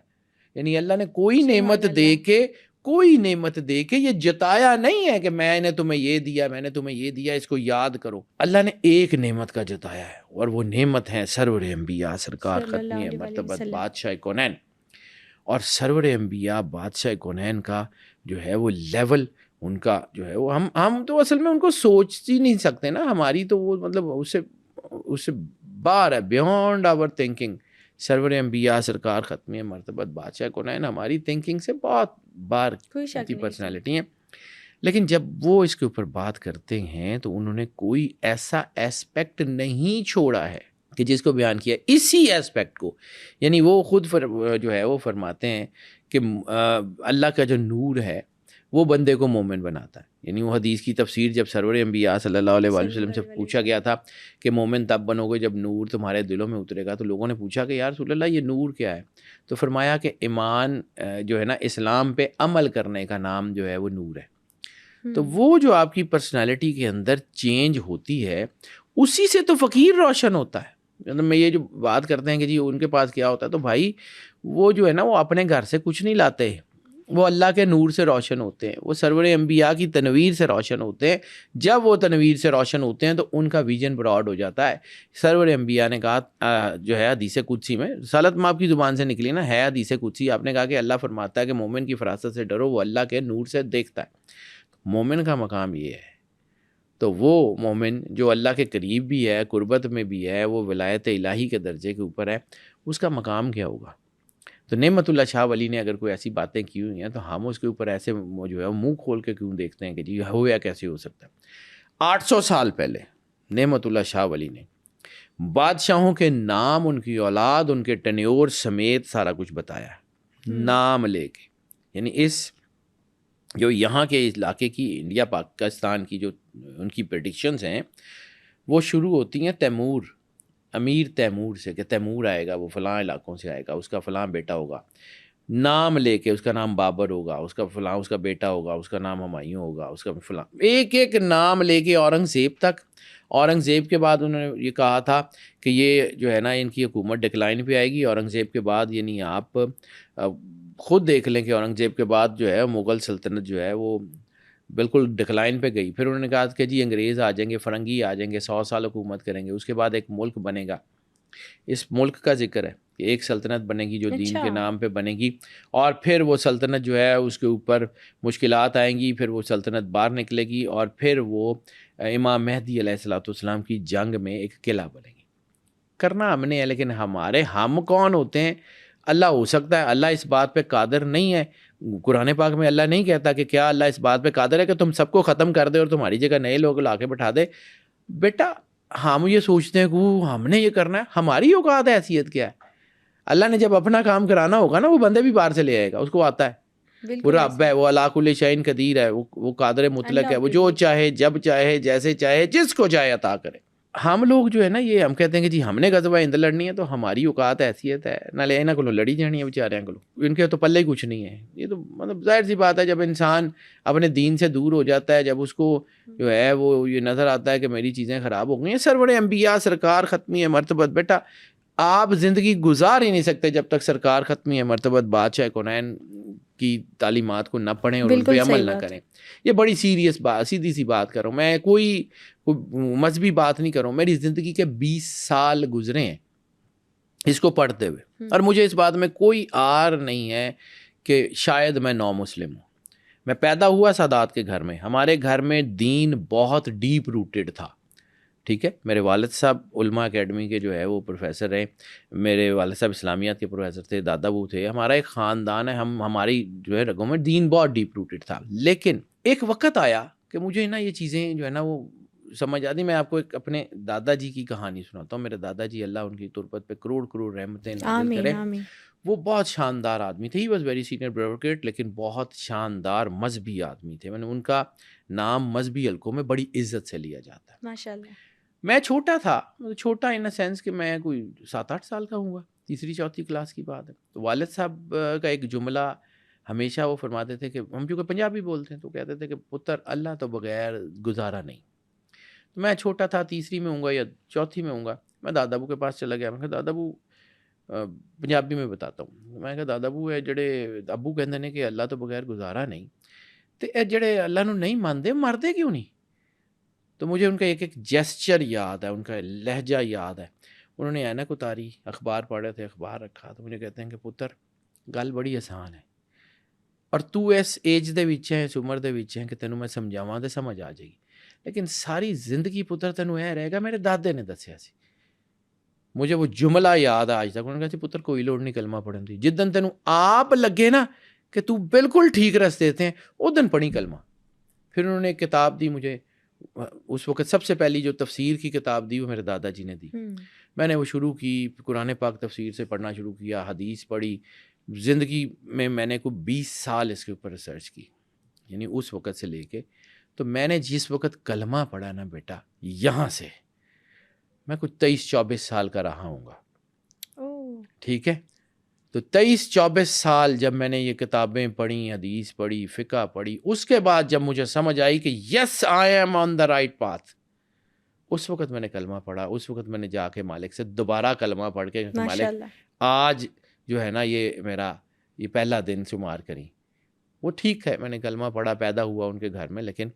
یعنی اللہ نے کوئی نعمت دے کے یہ جتایا نہیں ہے کہ میں نے تمہیں یہ دیا، میں نے تمہیں یہ دیا، اس کو یاد کرو۔ اللہ نے ایک نعمت کا جتایا ہے، اور وہ نعمت ہے سرور انبیاء سرکار ختمی مرتبت بادشاہ کونین۔ اور سرور انبیاء بادشاہ کونین کا جو ہے وہ لیول، ان کا جو ہے وہ ہم تو اصل میں ان کو سوچ ہی نہیں سکتے نا، ہماری تو وہ مطلب اس سے باہر ہے، بیونڈ آور تھنکنگ۔ سرور انبیاء سرکار ختمی مرتبت بادشاہ کونین ہماری تھنکنگ سے بہت باہر کی پرسنالٹی ہیں، لیکن جب وہ اس کے اوپر بات کرتے ہیں تو انہوں نے کوئی ایسا ایسپیکٹ نہیں چھوڑا ہے کہ جس کو بیان کیا، اسی ایسپیکٹ کو، یعنی وہ خود جو ہے وہ فرماتے ہیں کہ اللہ کا جو نور ہے وہ بندے کو مومن بناتا ہے۔ یعنی وہ حدیث کی تفسیر جب سرور انبیاء صلی اللہ علیہ وآلہ وسلم سے پوچھا گیا تھا کہ مومن تب بنو گے جب نور تمہارے دلوں میں اترے گا، تو لوگوں نے پوچھا کہ یا رسول اللہ یہ نور کیا ہے؟ تو فرمایا کہ ایمان جو ہے نا، اسلام پہ عمل کرنے کا نام جو ہے وہ نور ہے۔ تو وہ جو آپ کی پرسنالٹی کے اندر چینج ہوتی ہے اسی سے تو فقیر روشن ہوتا ہے. میں یہ جو بات کرتے ہیں کہ جی ان کے پاس کیا ہوتا ہے, تو بھائی وہ جو ہے نا وہ اپنے گھر سے کچھ نہیں لاتے, وہ اللہ کے نور سے روشن ہوتے ہیں, وہ سرور انبیاء کی تنویر سے روشن ہوتے ہیں. جب وہ تنویر سے روشن ہوتے ہیں تو ان کا ویژن براڈ ہو جاتا ہے. سرور انبیاء نے کہا جو ہے حدیث قدسی میں, رسالت میں آپ کی زبان سے نکلی نا, ہے حدیث قدسی, آپ نے کہا کہ اللہ فرماتا ہے کہ مومن کی فراست سے ڈرو, وہ اللہ کے نور سے دیکھتا ہے. مومن کا مقام یہ ہے. تو وہ مومن جو اللہ کے قریب بھی ہے, قربت میں بھی ہے, وہ ولایت الہی کے درجے کے اوپر ہے, اس کا مقام کیا ہوگا؟ تو نعمت اللہ شاہ ولی نے اگر کوئی ایسی باتیں کی ہوئی ہیں تو ہم اس کے اوپر ایسے جو ہے منہ کھول کے کیوں دیکھتے ہیں کہ جی ہوا کیسے ہو سکتا ہے. 800 سال پہلے نعمت اللہ شاہ ولی نے بادشاہوں کے نام, ان کی اولاد, ان کے ٹینیور سمیت سارا کچھ بتایا نام لے کے. یعنی اس جو یہاں کے علاقے کی, انڈیا پاکستان کی جو ان کی پریڈکشنز ہیں وہ شروع ہوتی ہیں تیمور, امیر تیمور سے, کہ تیمور آئے گا, وہ فلاں علاقوں سے آئے گا, اس کا فلاں بیٹا ہوگا, نام لے کے, اس کا نام بابر ہوگا, اس کا فلاں اس کا بیٹا ہوگا, اس کا نام ہمایوں ہوگا, اس کا فلاں, ایک ایک نام لے کے اورنگزیب تک. اورنگزیب کے بعد انہوں نے یہ کہا تھا کہ یہ جو ہے نا ان کی حکومت ڈکلائن پہ آئے گی. اورنگزیب کے بعد یعنی آپ خود دیکھ لیں کہ اورنگزیب کے بعد جو ہے مغل سلطنت جو ہے وہ بالکل ڈکلائن پہ گئی. پھر انہوں نے کہا کہ جی انگریز آ جائیں گے, فرنگی آ جائیں گے, 100 سال حکومت کریں گے, اس کے بعد ایک ملک بنے گا. اس ملک کا ذکر ہے کہ ایک سلطنت بنے گی جو دین کے نام پہ بنے گی, اور پھر وہ سلطنت جو ہے اس کے اوپر مشکلات آئیں گی, پھر وہ سلطنت باہر نکلے گی, اور پھر وہ امام مہدی علیہ الصلوۃ والسلام کی جنگ میں ایک قلعہ بنے گی. کرنا ہم نے ہے, لیکن ہم کون ہوتے ہیں؟ اللہ ہو سکتا ہے, اللہ اس بات پہ قادر نہیں ہے. قرآن پاک میں اللہ نہیں کہتا کہ کیا اللہ اس بات پہ قادر ہے کہ تم سب کو ختم کر دے اور تمہاری جگہ نئے لوگ لا کے بٹھا دے. بیٹا ہم یہ سوچتے ہیں کہ ہم نے یہ کرنا ہے, ہماری اوقات حیثیت کیا ہے؟ اللہ نے جب اپنا کام کرانا ہوگا نا, وہ بندے بھی باہر سے لے آئے گا, اس کو آتا ہے, وہ رب ہے, وہ علی کل شیء قدیر ہے, وہ قادر مطلق ہے, وہ جو چاہے جب چاہے جیسے چاہے جس کو چاہے عطا کرے. ہم لوگ جو ہے نا یہ ہم کہتے ہیں کہ جی ہم نے غزوہ ہند لڑنی ہے تو ہماری اوقات حیثیت ہے, نہ لے انہاں کو لڑی جانی ہے بیچارے کو, ان کے تو پلے ہی کچھ نہیں ہے. یہ تو مطلب ظاہر سی بات ہے, جب انسان اپنے دین سے دور ہو جاتا ہے, جب اس کو جو ہے وہ یہ نظر آتا ہے کہ میری چیزیں خراب ہو گئی ہیں. سرور انبیاء سرکار ختمی مرتبت, بیٹا آپ زندگی گزار ہی نہیں سکتے جب تک سرکار ختمی مرتبت بادشاہ کونین کی تعلیمات کو نہ پڑھیں اور ان پہ عمل نہ کریں. یہ بڑی سیریس بات, سیدھی سی بات کر رہا ہوں میں, کوئی مذہبی بات نہیں کر رہا ہوں. میری زندگی کے 20 سال گزرے ہیں اس کو پڑھتے ہوئے, اور مجھے اس بات میں کوئی آر نہیں ہے کہ شاید میں نو مسلم ہوں. میں پیدا ہوا سادات کے گھر میں, ہمارے گھر میں دین بہت ڈیپ روٹڈ تھا. ٹھیک ہے, میرے والد صاحب علماء اکیڈمی کے جو ہے وہ پروفیسر ہیں, میرے والد صاحب اسلامیات کے پروفیسر تھے, دادا ابو تھے, ہمارا ایک خاندان ہے, ہماری جو ہے رگوں میں دین بہت ڈیپ روٹڈ تھا. لیکن ایک وقت آیا کہ مجھے نا یہ چیزیں جو ہے نا وہ سمجھ آتی. میں آپ کو ایک اپنے دادا جی کی کہانی سناتا ہوں. میرے دادا جی اللہ ان کی تربت پہ کروڑ کروڑ رحمتیں نازل کرے, وہ بہت شاندار آدمی تھے. He was very senior bureaucrat, لیکن بہت شاندار مذہبی آدمی تھے. میں نے ان کا نام مذہبی حلقوں میں بڑی عزت سے لیا جاتا ہے. ماشاءاللہ. میں چھوٹا تھا, چھوٹا ان سینس کہ میں کوئی 7-8 سال کا ہوں گا, 3-4 کلاس کی بات ہے. تو والد صاحب کا ایک جملہ ہمیشہ وہ فرماتے تھے کہ ہم چونکہ پنجابی بولتے ہیں تو کہتے تھے کہ پتر اللہ تو بغیر گزارا نہیں. تو میں چھوٹا تھا, تیسری میں ہوں گا یا چوتھی میں ہوں گا, میں دادا ابو کے پاس چلا گیا. میں کہا دادا ابو, پنجابی میں بتاتا ہوں, میں کہا دادا ابو ہے جڑے ابو کہندے نے کہ اللہ تو بغیر گزارا نہیں, تو اے جڑے اللہ نو نہیں مانتے مردے کیوں نہیں؟ تو مجھے ان کا ایک جیسچر یاد ہے, ان کا لہجہ یاد ہے. انہوں نے اینک اتاری, اخبار پڑھے تھے, اخبار رکھا, تو مجھے کہتے ہیں کہ پتر گل بڑی آسان ہے, اور تو اس ایج دے وچ ہے, اس عمر دے وچ ہے کہ تینوں میں سمجھاواں تے سمجھ آ جائے گی, لیکن ساری زندگی پتر تینوں اے رہے گا. میرے دادے نے دسیا سی, مجھے وہ جملہ یاد ہے آج تک. انہوں نے کہا سی پتر کوئی لوڑ نہیں کلمہ پڑھن دی, جدن تینوں آپ لگے نا کہ تو بالکل ٹھیک رستے تھے, ادن پڑھی کلمہ. پھر انہوں نے ایک کتاب دی مجھے, اس وقت سب سے پہلی جو تفسیر کی کتاب دی وہ میرے دادا جی نے دی. میں نے وہ شروع کی, قرآن پاک تفسیر سے پڑھنا شروع کیا, حدیث پڑھی. زندگی میں نے کوئی 20 سال اس کے اوپر ریسرچ کی, یعنی اس وقت سے لے کے. تو میں نے جس وقت کلمہ پڑھا نا بیٹا, یہاں سے میں کچھ 23-24 سال کا رہا ہوں گا. ٹھیک ہے, تو 23-24 سال جب میں نے یہ کتابیں پڑھی، حدیث پڑھی، فقہ پڑھی، اس کے بعد جب مجھے سمجھ آئی کہ yes I am on the right path, اس وقت میں نے کلمہ پڑھا. اس وقت میں نے جا کے مالک سے دوبارہ کلمہ پڑھ کے کہ مالک آج جو ہے نا یہ میرا یہ پہلا دن شمار کریں. وہ ٹھیک ہے، میں نے کلمہ پڑھا، پیدا ہوا ان کے گھر میں، لیکن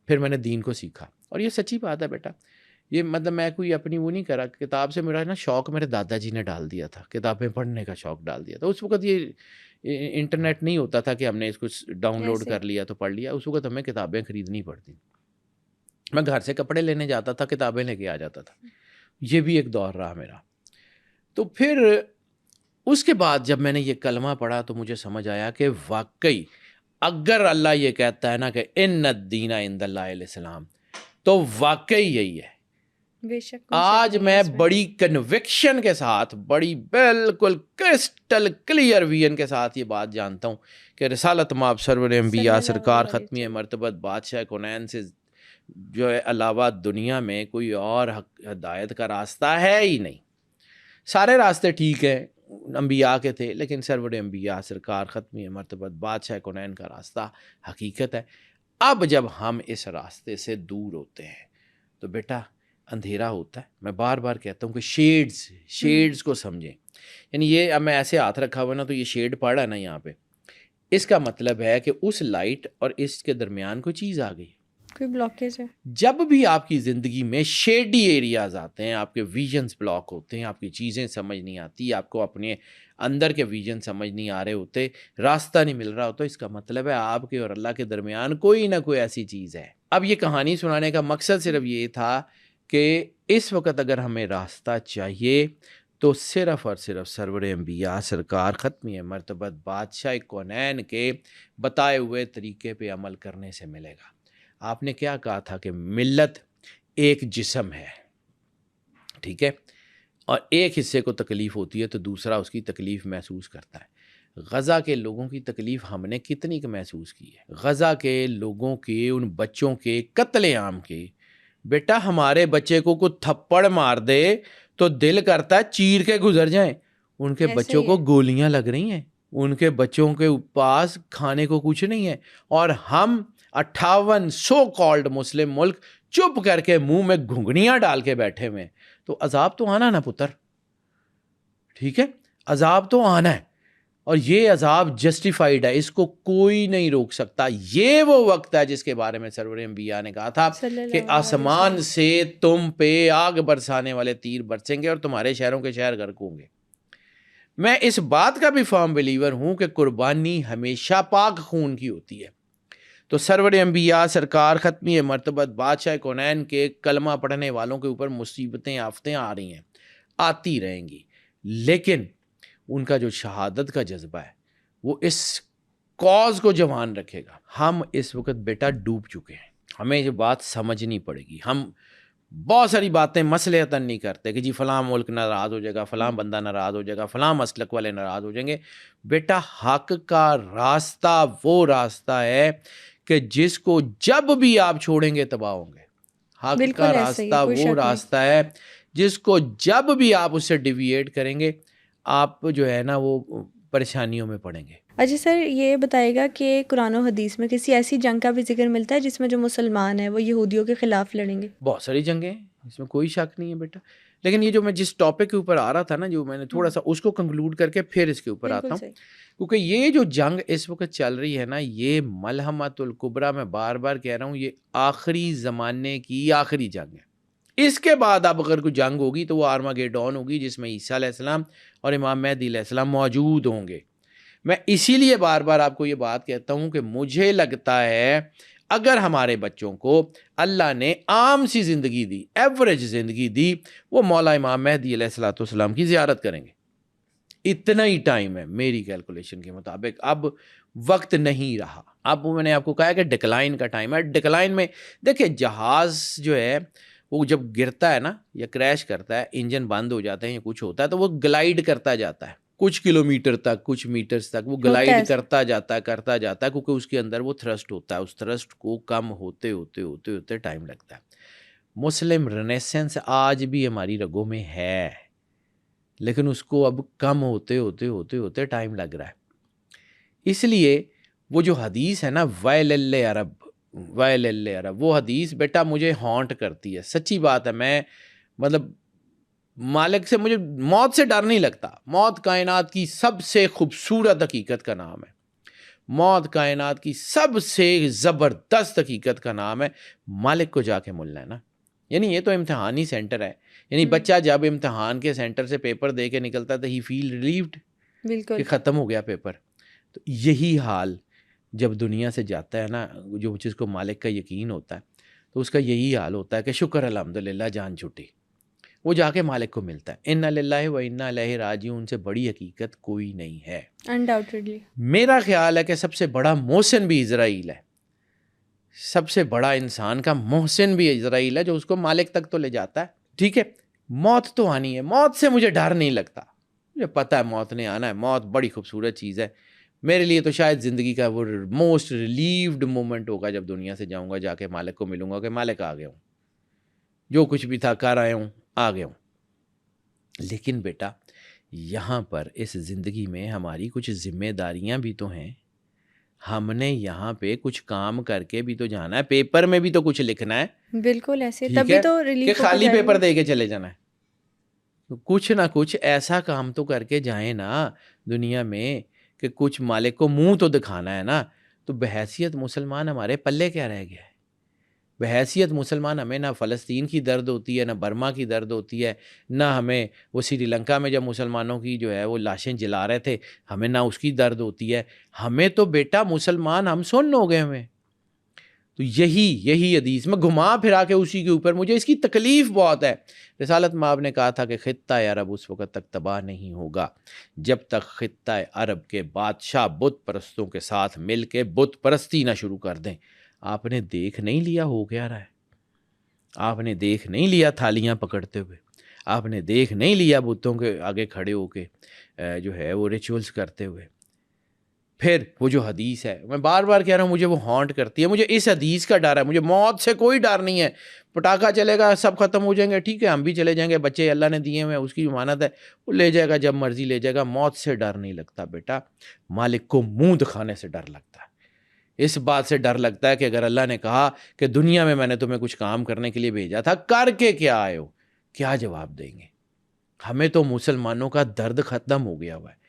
پھر میں نے دین کو سیکھا. اور یہ سچی بات ہے بیٹا، یہ مطلب میں کوئی اپنی وہ نہیں کرا. کتاب سے میرا نا شوق میرے دادا جی نے ڈال دیا تھا، کتابیں پڑھنے کا شوق ڈال دیا تھا. اس وقت یہ انٹرنیٹ نہیں ہوتا تھا کہ ہم نے اس کو ڈاؤن لوڈ کر لیا تو پڑھ لیا. اس وقت ہمیں کتابیں خریدنی پڑتی. میں گھر سے کپڑے لینے جاتا تھا، کتابیں لے کے آ جاتا تھا. یہ بھی ایک دور رہا میرا. تو پھر اس کے بعد جب میں نے یہ کلمہ پڑھا تو مجھے سمجھ آیا کہ واقعی اگر اللہ یہ کہتا ہے نا کہ ان الدین عند اللہ الاسلام، تو واقعی یہی ہے. آج میں بڑی کنوکشن کے ساتھ، بڑی بالکل کرسٹل کلیئر ویژن کے ساتھ یہ بات جانتا ہوں کہ رسالت مآب سرور انبیاء سرکار ختمی مرتبت بادشاہ کونین سے جو ہے علاوہ دنیا میں کوئی اور ہدایت کا راستہ ہے ہی نہیں. سارے راستے ٹھیک ہیں انبیاء کے تھے، لیکن سرور انبیاء سرکار ختمی مرتبت بادشاہ کونین کا راستہ حقیقت ہے. اب جب ہم اس راستے سے دور ہوتے ہیں تو بیٹا اندھیرا ہوتا ہے. میں بار بار کہتا ہوں کہ شیڈز کو سمجھیں. یعنی یہ اب میں ایسے ہاتھ رکھا ہوا نا تو یہ شیڈ پڑا ہے نا یہاں پہ، اس کا مطلب ہے کہ اس لائٹ اور اس کے درمیان کوئی چیز آ گئی، کوئی بلاکیج ہے. جب بھی آپ کی زندگی میں شیڈی ایریاز آتے ہیں، آپ کے ویژنز بلاک ہوتے ہیں، آپ کی چیزیں سمجھ نہیں آتی، آپ کو اپنے اندر کے ویژن سمجھ نہیں آ رہے ہوتے، راستہ نہیں مل رہا ہوتا، اس کا مطلب ہے آپ کے اور اللہ کے درمیان کوئی نہ کوئی ایسی چیز ہے. اب یہ کہانی سنانے کا مقصد صرف یہ تھا کہ اس وقت اگر ہمیں راستہ چاہیے تو صرف اور صرف سرور انبیاء سرکار ختمی مرتبت بادشاہ کونین کے بتائے ہوئے طریقے پہ عمل کرنے سے ملے گا. آپ نے کیا کہا تھا کہ ملت ایک جسم ہے، ٹھیک ہے، اور ایک حصے کو تکلیف ہوتی ہے تو دوسرا اس کی تکلیف محسوس کرتا ہے. غزہ کے لوگوں کی تکلیف ہم نے کتنی محسوس کی ہے. غزہ کے لوگوں کے، ان بچوں کے قتل عام کے، بیٹا ہمارے بچے کو کوئی تھپڑ مار دے تو دل کرتا ہے چیر کے گزر جائیں. ان کے بچوں کو گولیاں لگ رہی ہیں، ان کے بچوں کے پاس کھانے کو کچھ نہیں ہے، اور ہم 58 سو کالڈ مسلم ملک چپ کر کے منہ میں گھنگنیاں ڈال کے بیٹھے ہوئے. تو عذاب تو آنا نا پتر، ٹھیک ہے، عذاب تو آنا ہے، اور یہ عذاب جسٹیفائیڈ ہے، اس کو کوئی نہیں روک سکتا. یہ وہ وقت ہے جس کے بارے میں سرور انبیاء نے کہا تھا کہ آسمان سے تم پہ آگ برسانے والے تیر برسیں گے اور تمہارے شہروں کے شہر غرق ہوں گے. میں اس بات کا بھی فرم بلیور ہوں کہ قربانی ہمیشہ پاک خون کی ہوتی ہے. تو سرور انبیاء سرکار ختمی مرتبت بادشاہ کونین کے کلمہ پڑھنے والوں کے اوپر مصیبتیں آفتیں آ رہی ہیں، آتی رہیں گی، لیکن ان کا جو شہادت کا جذبہ ہے وہ اس کاز کو جوان رکھے گا. ہم اس وقت بیٹا ڈوب چکے ہیں، ہمیں یہ بات سمجھنی پڑے گی. ہم بہت ساری باتیں مصلحتاً نہیں کرتے کہ جی فلاں ملک ناراض ہو جائے گا، فلاں بندہ ناراض ہو جائے گا، فلاں مسلک والے ناراض ہو جائیں گے. بیٹا حق کا راستہ وہ راستہ ہے کہ جس کو جب بھی آپ چھوڑیں گے تباہ ہوں گے. حق کا راستہ وہ راستہ ہے جس کو جب بھی آپ اس سے ڈیویٹ کریں گے آپ جو ہے نا وہ پریشانیوں میں پڑیں گے. اچھا سر، یہ بتائے گا کہ قرآن و حدیث میں کسی ایسی جنگ کا بھی ذکر ملتا ہے جس میں جو مسلمان ہیں وہ یہودیوں کے خلاف لڑیں گے؟ بہت ساری جنگیں ہیں، اس میں کوئی شک نہیں ہے بیٹا. لیکن یہ جو میں جس ٹاپک کے اوپر آ رہا تھا نا، جو میں نے تھوڑا سا اس کو کنکلوڈ کر کے پھر اس کے اوپر آتا ہوں، کیونکہ یہ جو جنگ اس وقت چل رہی ہے نا، یہ ملحمۃ الکبریٰ، میں بار بار کہہ رہا ہوں، یہ آخری زمانے کی آخری جنگ ہے. اس کے بعد اب اگر کوئی جنگ ہوگی تو وہ آرماگیڈون ہوگی، جس میں عیسیٰ علیہ السلام اور امام مہدی علیہ السلام موجود ہوں گے. میں اسی لیے بار بار آپ کو یہ بات کہتا ہوں کہ مجھے لگتا ہے اگر ہمارے بچوں کو اللہ نے عام سی زندگی دی، ایوریج زندگی دی، وہ مولا امام مہدی علیہ السلام کی زیارت کریں گے. اتنا ہی ٹائم ہے میری کیلکولیشن کے مطابق. اب وقت نہیں رہا. اب میں نے آپ کو کہا کہ ڈکلائن کا ٹائم ہے. ڈکلائن میں دیکھیں، جہاز جو ہے وہ جب گرتا ہے نا یا کریش کرتا ہے، انجن بند ہو جاتا ہے یا کچھ ہوتا ہے تو وہ گلائڈ کرتا جاتا ہے کچھ کلومیٹر تک، کچھ میٹرز تک، وہ گلائڈ کرتا جاتا ہے کیونکہ اس کے اندر وہ تھرسٹ ہوتا ہے. اس تھرسٹ کو کم ہوتے ہوتے ٹائم لگتا ہے. مسلم رینیسنس آج بھی ہماری رگوں میں ہے. لیکن اس کو اب کم ہوتے ہوتے ہوتے ہوتے ٹائم لگ رہا ہے. اس لیے وہ جو حدیث ہے نا ویل عرب، ویل عرب، وہ حدیث بیٹا مجھے ہانٹ کرتی ہے. سچی بات ہے، میں مطلب مالک سے مجھے موت سے ڈر نہیں لگتا. موت کائنات کی سب سے خوبصورت حقیقت کا نام ہے، موت کائنات کی سب سے زبردست حقیقت کا نام ہے. مالک کو جا کے ملنا ہے نا. یعنی یہ تو امتحانی سینٹر ہے. یعنی بچہ جب امتحان کے سینٹر سے پیپر دے کے نکلتا تو ہی فیل ریلیوڈ بالکل کہ ختم ہو گیا پیپر. تو یہی حال جب دنیا سے جاتا ہے نا، جو جس کو مالک کا یقین ہوتا ہے، تو اس کا یہی حال ہوتا ہے کہ شکر الحمدللہ جان چھٹی. وہ جا کے مالک کو ملتا ہے. انا للہ و انا الیہ راجعون، ان سے بڑی حقیقت کوئی نہیں ہے. انڈاؤٹڈلی میرا خیال ہے کہ سب سے بڑا محسن بھی اسرائیل ہے. سب سے بڑا انسان کا محسن بھی اسرائیل ہے، جو اس کو مالک تک تو لے جاتا ہے. ٹھیک ہے، موت تو آنی ہے، موت سے مجھے ڈر نہیں لگتا. مجھے پتہ ہے موت نے آنا ہے. موت بڑی خوبصورت چیز ہے. میرے لیے تو شاید زندگی کا وہ موسٹ ریلیوڈ مومنٹ ہوگا جب دنیا سے جاؤں گا، جا کے مالک کو ملوں گا کہ مالک آ گیا ہوں، جو کچھ بھی تھا کر آیا ہوں، آ گیا ہوں. لیکن بیٹا یہاں پر اس زندگی میں ہماری کچھ ذمہ داریاں بھی تو ہیں. ہم نے یہاں پہ کچھ کام کر کے بھی تو جانا ہے. پیپر میں بھی تو کچھ لکھنا ہے. بالکل ایسے ٹھیک تبھی ہے تو کہ ریلیف خالی پیپر دے کے چلے جانا ہے. تو کچھ نہ کچھ ایسا کام تو کر کے جائیں نا دنیا میں کہ کچھ مالک کو منہ تو دکھانا ہے نا. تو بحیثیت مسلمان ہمارے پلے کیا رہ گیا ہے؟ بحیثیت مسلمان ہمیں نہ فلسطین کی درد ہوتی ہے، نہ برما کی درد ہوتی ہے، نہ ہمیں وہ سری لنکا میں جب مسلمانوں کی جو ہے وہ لاشیں جلا رہے تھے، ہمیں نہ اس کی درد ہوتی ہے. ہمیں تو بیٹا مسلمان ہم سن ہو گئے ہوئے. تو یہی حدیث میں گھما پھرا کے اسی کے اوپر مجھے اس کی تکلیف بہت ہے. رسالت مآب نے کہا تھا کہ خطہ عرب اس وقت تک تباہ نہیں ہوگا جب تک خطہ عرب کے بادشاہ بت پرستوں کے ساتھ مل کے بت پرستی نہ شروع کر دیں. آپ نے دیکھ نہیں لیا ہو کیا رہا ہے؟ آپ نے دیکھ نہیں لیا تھالیاں پکڑتے ہوئے؟ آپ نے دیکھ نہیں لیا بتوں کے آگے کھڑے ہو کے جو ہے وہ ریچولز کرتے ہوئے؟ پھر وہ جو حدیث ہے، میں بار بار کہہ رہا ہوں، مجھے وہ ہانٹ کرتی ہے. مجھے اس حدیث کا ڈر ہے. مجھے موت سے کوئی ڈر نہیں ہے. پٹاخہ چلے گا، سب ختم ہو جائیں گے، ٹھیک ہے، ہم بھی چلے جائیں گے. بچے اللہ نے دیے ہوئے ہیں، اس کی ضمانت ہے، وہ لے جائے گا جب مرضی لے جائے گا. موت سے ڈر نہیں لگتا بیٹا. مالک کو منہ دکھانے سے ڈر لگتا ہے. اس بات سے ڈر لگتا ہے کہ اگر اللہ نے کہا کہ دنیا میں نے تمہیں کچھ کام کرنے کے لیے بھیجا تھا، کر کے کیا آئے ہو، کیا جواب دیں گے؟ ہمیں تو مسلمانوں کا درد ختم ہو گیا ہوا ہے.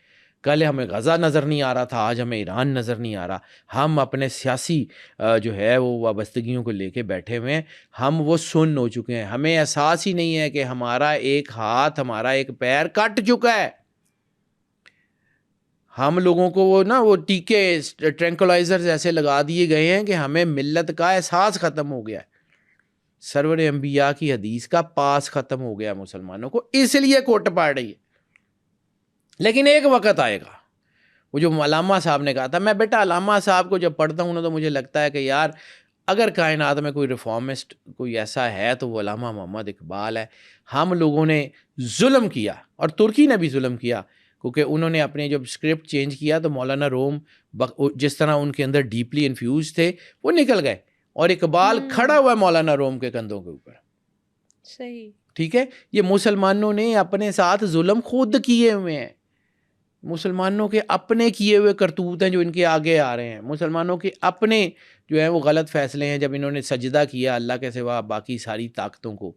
کل ہمیں غزہ نظر نہیں آ رہا تھا، آج ہمیں ایران نظر نہیں آ رہا. ہم اپنے سیاسی جو ہے وہ وابستگیوں کو لے کے بیٹھے ہوئے ہیں. ہم وہ سن ہو چکے ہیں. ہمیں احساس ہی نہیں ہے کہ ہمارا ایک ہاتھ، ہمارا ایک پیر کٹ چکا ہے. ہم لوگوں کو وہ ٹیکے ٹرینکولائزرز ایسے لگا دیے گئے ہیں کہ ہمیں ملت کا احساس ختم ہو گیا ہے. سرور انبیاء کی حدیث کا پاس ختم ہو گیا مسلمانوں کو، اس لیے کوٹ پاڑ رہی ہے. لیکن ایک وقت آئے گا، وہ جو علامہ صاحب نے کہا تھا. میں بیٹا علامہ صاحب کو جب پڑھتا ہوں نا تو مجھے لگتا ہے کہ یار اگر کائنات میں کوئی ریفارمسٹ کوئی ایسا ہے تو وہ علامہ محمد اقبال ہے. ہم لوگوں نے ظلم کیا، اور ترکی نے بھی ظلم کیا، کیونکہ انہوں نے اپنے جب اسکرپٹ چینج کیا تو مولانا روم جس طرح ان کے اندر ڈیپلی انفیوز تھے وہ نکل گئے، اور اقبال کھڑا ہوا ہے مولانا روم کے کندھوں کے اوپر. صحیح، ٹھیک ہے. یہ مسلمانوں نے اپنے ساتھ ظلم خود کیے ہوئے ہیں. مسلمانوں کے اپنے کیے ہوئے کرتوت ہیں جو ان کے آگے آ رہے ہیں. مسلمانوں کے اپنے جو ہیں وہ غلط فیصلے ہیں. جب انہوں نے سجدہ کیا اللہ کے سوا باقی ساری طاقتوں کو،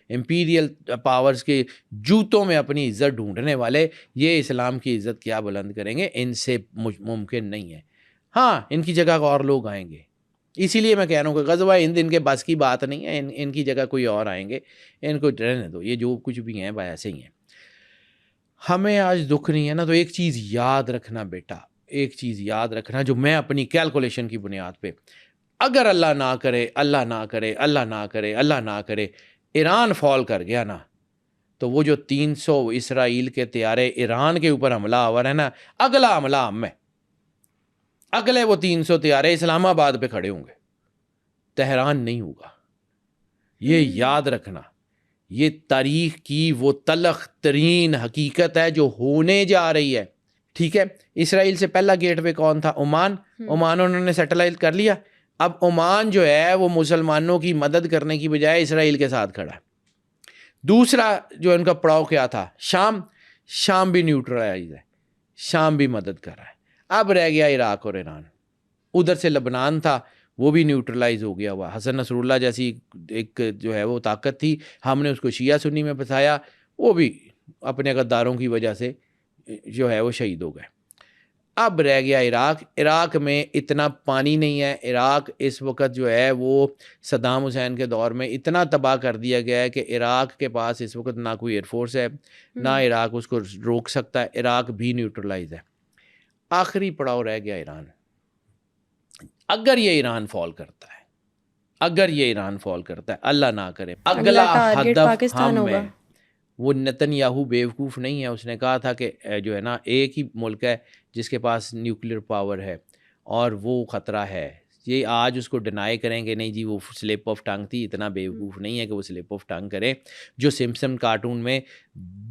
امپیریل پاورز کے جوتوں میں اپنی عزت ڈھونڈنے والے، یہ اسلام کی عزت کیا بلند کریں گے؟ ان سے ممکن نہیں ہے. ہاں ان کی جگہ اور لوگ آئیں گے. اسی لیے میں کہہ رہا ہوں کہ غزوہ ہند ان کے بس کی بات نہیں ہے. ان کی جگہ کوئی اور آئیں گے. ان کو رہنے دو، یہ جو کچھ بھی ہیں وہ ایسے ہی ہیں. ہمیں آج دکھ نہیں ہے نا. تو ایک چیز یاد رکھنا بیٹا، ایک چیز یاد رکھنا جو میں اپنی کیلکولیشن کی بنیاد پہ، اگر اللہ نہ کرے، اللہ نہ کرے، اللہ نہ کرے، اللہ نہ کرے، ایران فال کر گیا نا، تو وہ جو 300 اسرائیل کے طیارے ایران کے اوپر حملہ آور ہے نا، اگلا حملہ ہم ہے. اگلے وہ 300 طیارے اسلام آباد پہ کھڑے ہوں گے، تہران نہیں ہوگا. یہ یاد رکھنا. یہ تاریخ کی وہ تلخ ترین حقیقت ہے جو ہونے جا رہی ہے. ٹھیک ہے. اسرائیل سے پہلا گیٹ وے کون تھا؟ عمان. عمان انہوں نے سیٹلائٹ کر لیا. اب عمان جو ہے وہ مسلمانوں کی مدد کرنے کی بجائے اسرائیل کے ساتھ کھڑا ہے. دوسرا جو ان کا پڑاؤ کیا تھا؟ شام. شام بھی نیوٹرلائز ہے, شام بھی مدد کر رہا ہے. اب رہ گیا عراق اور ایران. ادھر سے لبنان تھا, وہ بھی نیوٹرلائز ہو گیا ہوا. حسن نصر اللہ جیسی ایک جو ہے وہ طاقت تھی, ہم نے اس کو شیعہ سنی میں بتایا, وہ بھی اپنے غداروں کی وجہ سے جو ہے وہ شہید ہو گئے. اب رہ گیا عراق. عراق میں اتنا پانی نہیں ہے. عراق اس وقت جو ہے وہ صدام حسین کے دور میں اتنا تباہ کر دیا گیا ہے کہ عراق کے پاس اس وقت نہ کوئی ایئر فورس ہے, نہ عراق اس کو روک سکتا ہے. عراق بھی نیوٹرلائز ہے. آخری پڑاؤ رہ گیا ایران. اگر یہ ایران فال کرتا ہے, اگر یہ ایران فال کرتا ہے, اللہ نہ کرے, اگلا ہدف ہم ہے. وہ نتنیاہو بیوقوف نہیں ہے. اس نے کہا تھا کہ جو ہے نا ایک ہی ملک ہے جس کے پاس نیوکلیر پاور ہے اور وہ خطرہ ہے. یہ آج اس کو ڈینائی کریں گے نہیں جی وہ سلپ آف ٹنگ تھی. اتنا بیوقوف نہیں ہے کہ وہ سلپ آف ٹنگ کرے. جو سمپسن کارٹون میں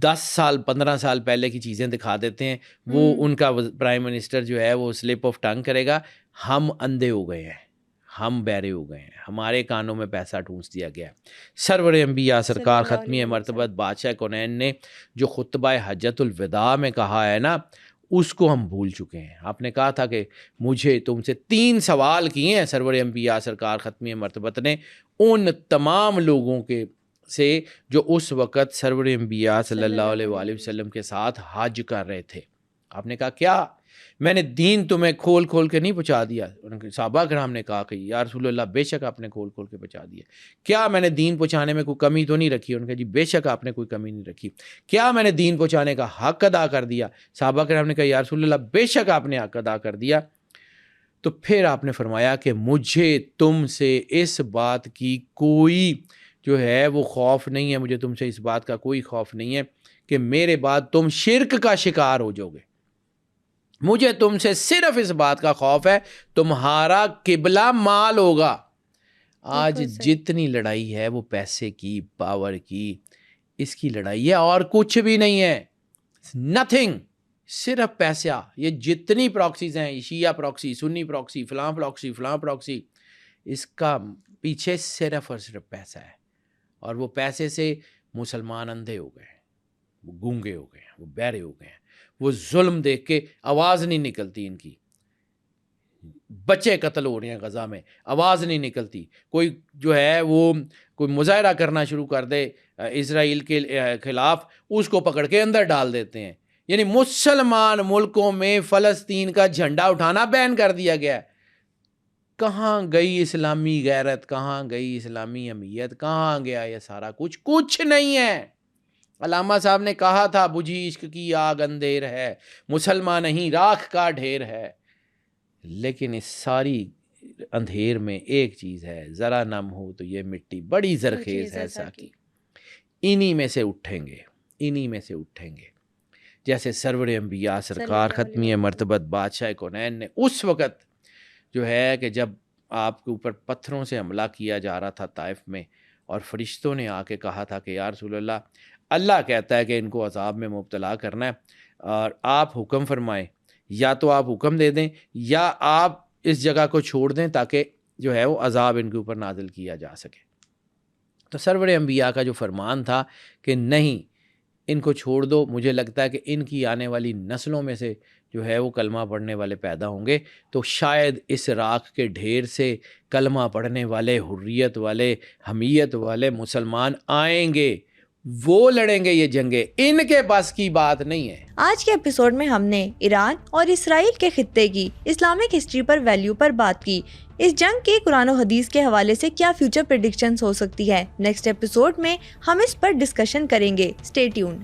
10 سال 15 سال پہلے کی چیزیں دکھا دیتے ہیں, وہ ان کا پرائم منسٹر جو ہے وہ سلپ آف ٹنگ کرے گا. ہم اندھے ہو گئے ہیں, ہم بہرے ہو گئے ہیں, ہمارے کانوں میں پیسہ ٹھونس دیا گیا ہے. سرور انبیاء سرکار ختمی مرتبت بادشاہ کونین نے جو خطبہ حجۃ الوداع میں کہا ہے نا, اس کو ہم بھول چکے ہیں. آپ نے کہا تھا کہ مجھے تم سے 3 سوال کیے ہیں سرور انبیاء سرکار ختمی مرتبت نے ان تمام لوگوں کے سے جو اس وقت سرور انبیاء صلی اللہ علیہ وآلہ وسلم کے ساتھ حج کر رہے تھے. آپ نے کہا کیا میں نے دین تمہیں کھول کھول کے نہیں پہنچا دیا؟ صحابہ کرام نے کہا کہ یا رسول اللہ بے شک آپ نے کھول کھول کے پہنچا دیا. کیا میں نے دین پہنچانے میں کوئی کمی تو نہیں رکھی؟ انہوں نے کہا جی بے شک آپ نے کوئی کمی نہیں رکھی. کیا میں نے دین پہنچانے کا حق ادا کر دیا؟ صحابہ کرام نے کہا یا رسول اللہ بے شک آپ نے حق ادا کر دیا. تو پھر آپ نے فرمایا کہ مجھے تم سے اس بات کی کوئی جو ہے وہ خوف نہیں ہے, مجھے تم سے اس بات کا کوئی خوف نہیں ہے کہ میرے بعد تم شرک کا شکار ہو جاؤ گے. مجھے تم سے صرف اس بات کا خوف ہے تمہارا قبلہ مال ہوگا. آج جتنی لڑائی ہے وہ پیسے کی, پاور کی, اس کی لڑائی ہے اور کچھ بھی نہیں ہے. نتھنگ, صرف پیسہ. یہ جتنی پراکسیز ہیں, شیعہ پراکسی, سنی پراکسی, فلاں پراکسی, فلاں پراکسی, اس کا پیچھے صرف اور صرف پیسہ ہے. اور وہ پیسے سے مسلمان اندھے ہو گئے, وہ گونگے ہو گئے, وہ بہرے ہو گئے ہیں. وہ ظلم دیکھ کے آواز نہیں نکلتی ان کی. بچے قتل ہو رہے ہیں غزہ میں, آواز نہیں نکلتی. کوئی جو ہے وہ کوئی مظاہرہ کرنا شروع کر دے اسرائیل کے خلاف, اس کو پکڑ کے اندر ڈال دیتے ہیں. یعنی مسلمان ملکوں میں فلسطین کا جھنڈا اٹھانا بین کر دیا گیا ہے. کہاں گئی اسلامی غیرت, کہاں گئی اسلامی حمیت, کہاں گیا یہ سارا کچھ؟ کچھ نہیں ہے. علامہ صاحب نے کہا تھا بجھی عشق کی آگ اندھیر ہے, مسلمان نہیں راکھ کا ڈھیر ہے. لیکن اس ساری اندھیر میں ایک چیز ہے, ذرا نم ہو تو یہ مٹی بڑی زرخیز ہے ساکی. انہی میں سے اٹھیں گے, انہی میں سے اٹھیں گے. جیسے سرور انبیاء سرکار ختمی مرتبت بادشاہ کونین نے اس وقت جو ہے کہ جب آپ کے اوپر پتھروں سے حملہ کیا جا رہا تھا طائف میں, اور فرشتوں نے آ کے کہا تھا کہ یا رسول اللہ کہتا ہے کہ ان کو عذاب میں مبتلا کرنا ہے, اور آپ حکم فرمائیں, یا تو آپ حکم دے دیں یا آپ اس جگہ کو چھوڑ دیں تاکہ جو ہے وہ عذاب ان کے اوپر نازل کیا جا سکے. تو سرور انبیاء کا جو فرمان تھا کہ نہیں ان کو چھوڑ دو, مجھے لگتا ہے کہ ان کی آنے والی نسلوں میں سے جو ہے وہ کلمہ پڑھنے والے پیدا ہوں گے, تو شاید اس راکھ کے ڈھیر سے کلمہ پڑھنے والے, حریت والے, حمیت والے مسلمان آئیں گے. وہ لڑیں گے یہ جنگیں, ان کے پاس کی بات نہیں ہے. آج کے ایپیسوڈ میں ہم نے ایران اور اسرائیل کے خطے کی اسلامک ہسٹری پر ویلیو پر بات کی. اس جنگ کے قرآن و حدیث کے حوالے سے کیا فیوچر پریڈکشنز ہو سکتی ہے, نیکسٹ ایپیسوڈ میں ہم اس پر ڈسکشن کریں گے. Stay tuned.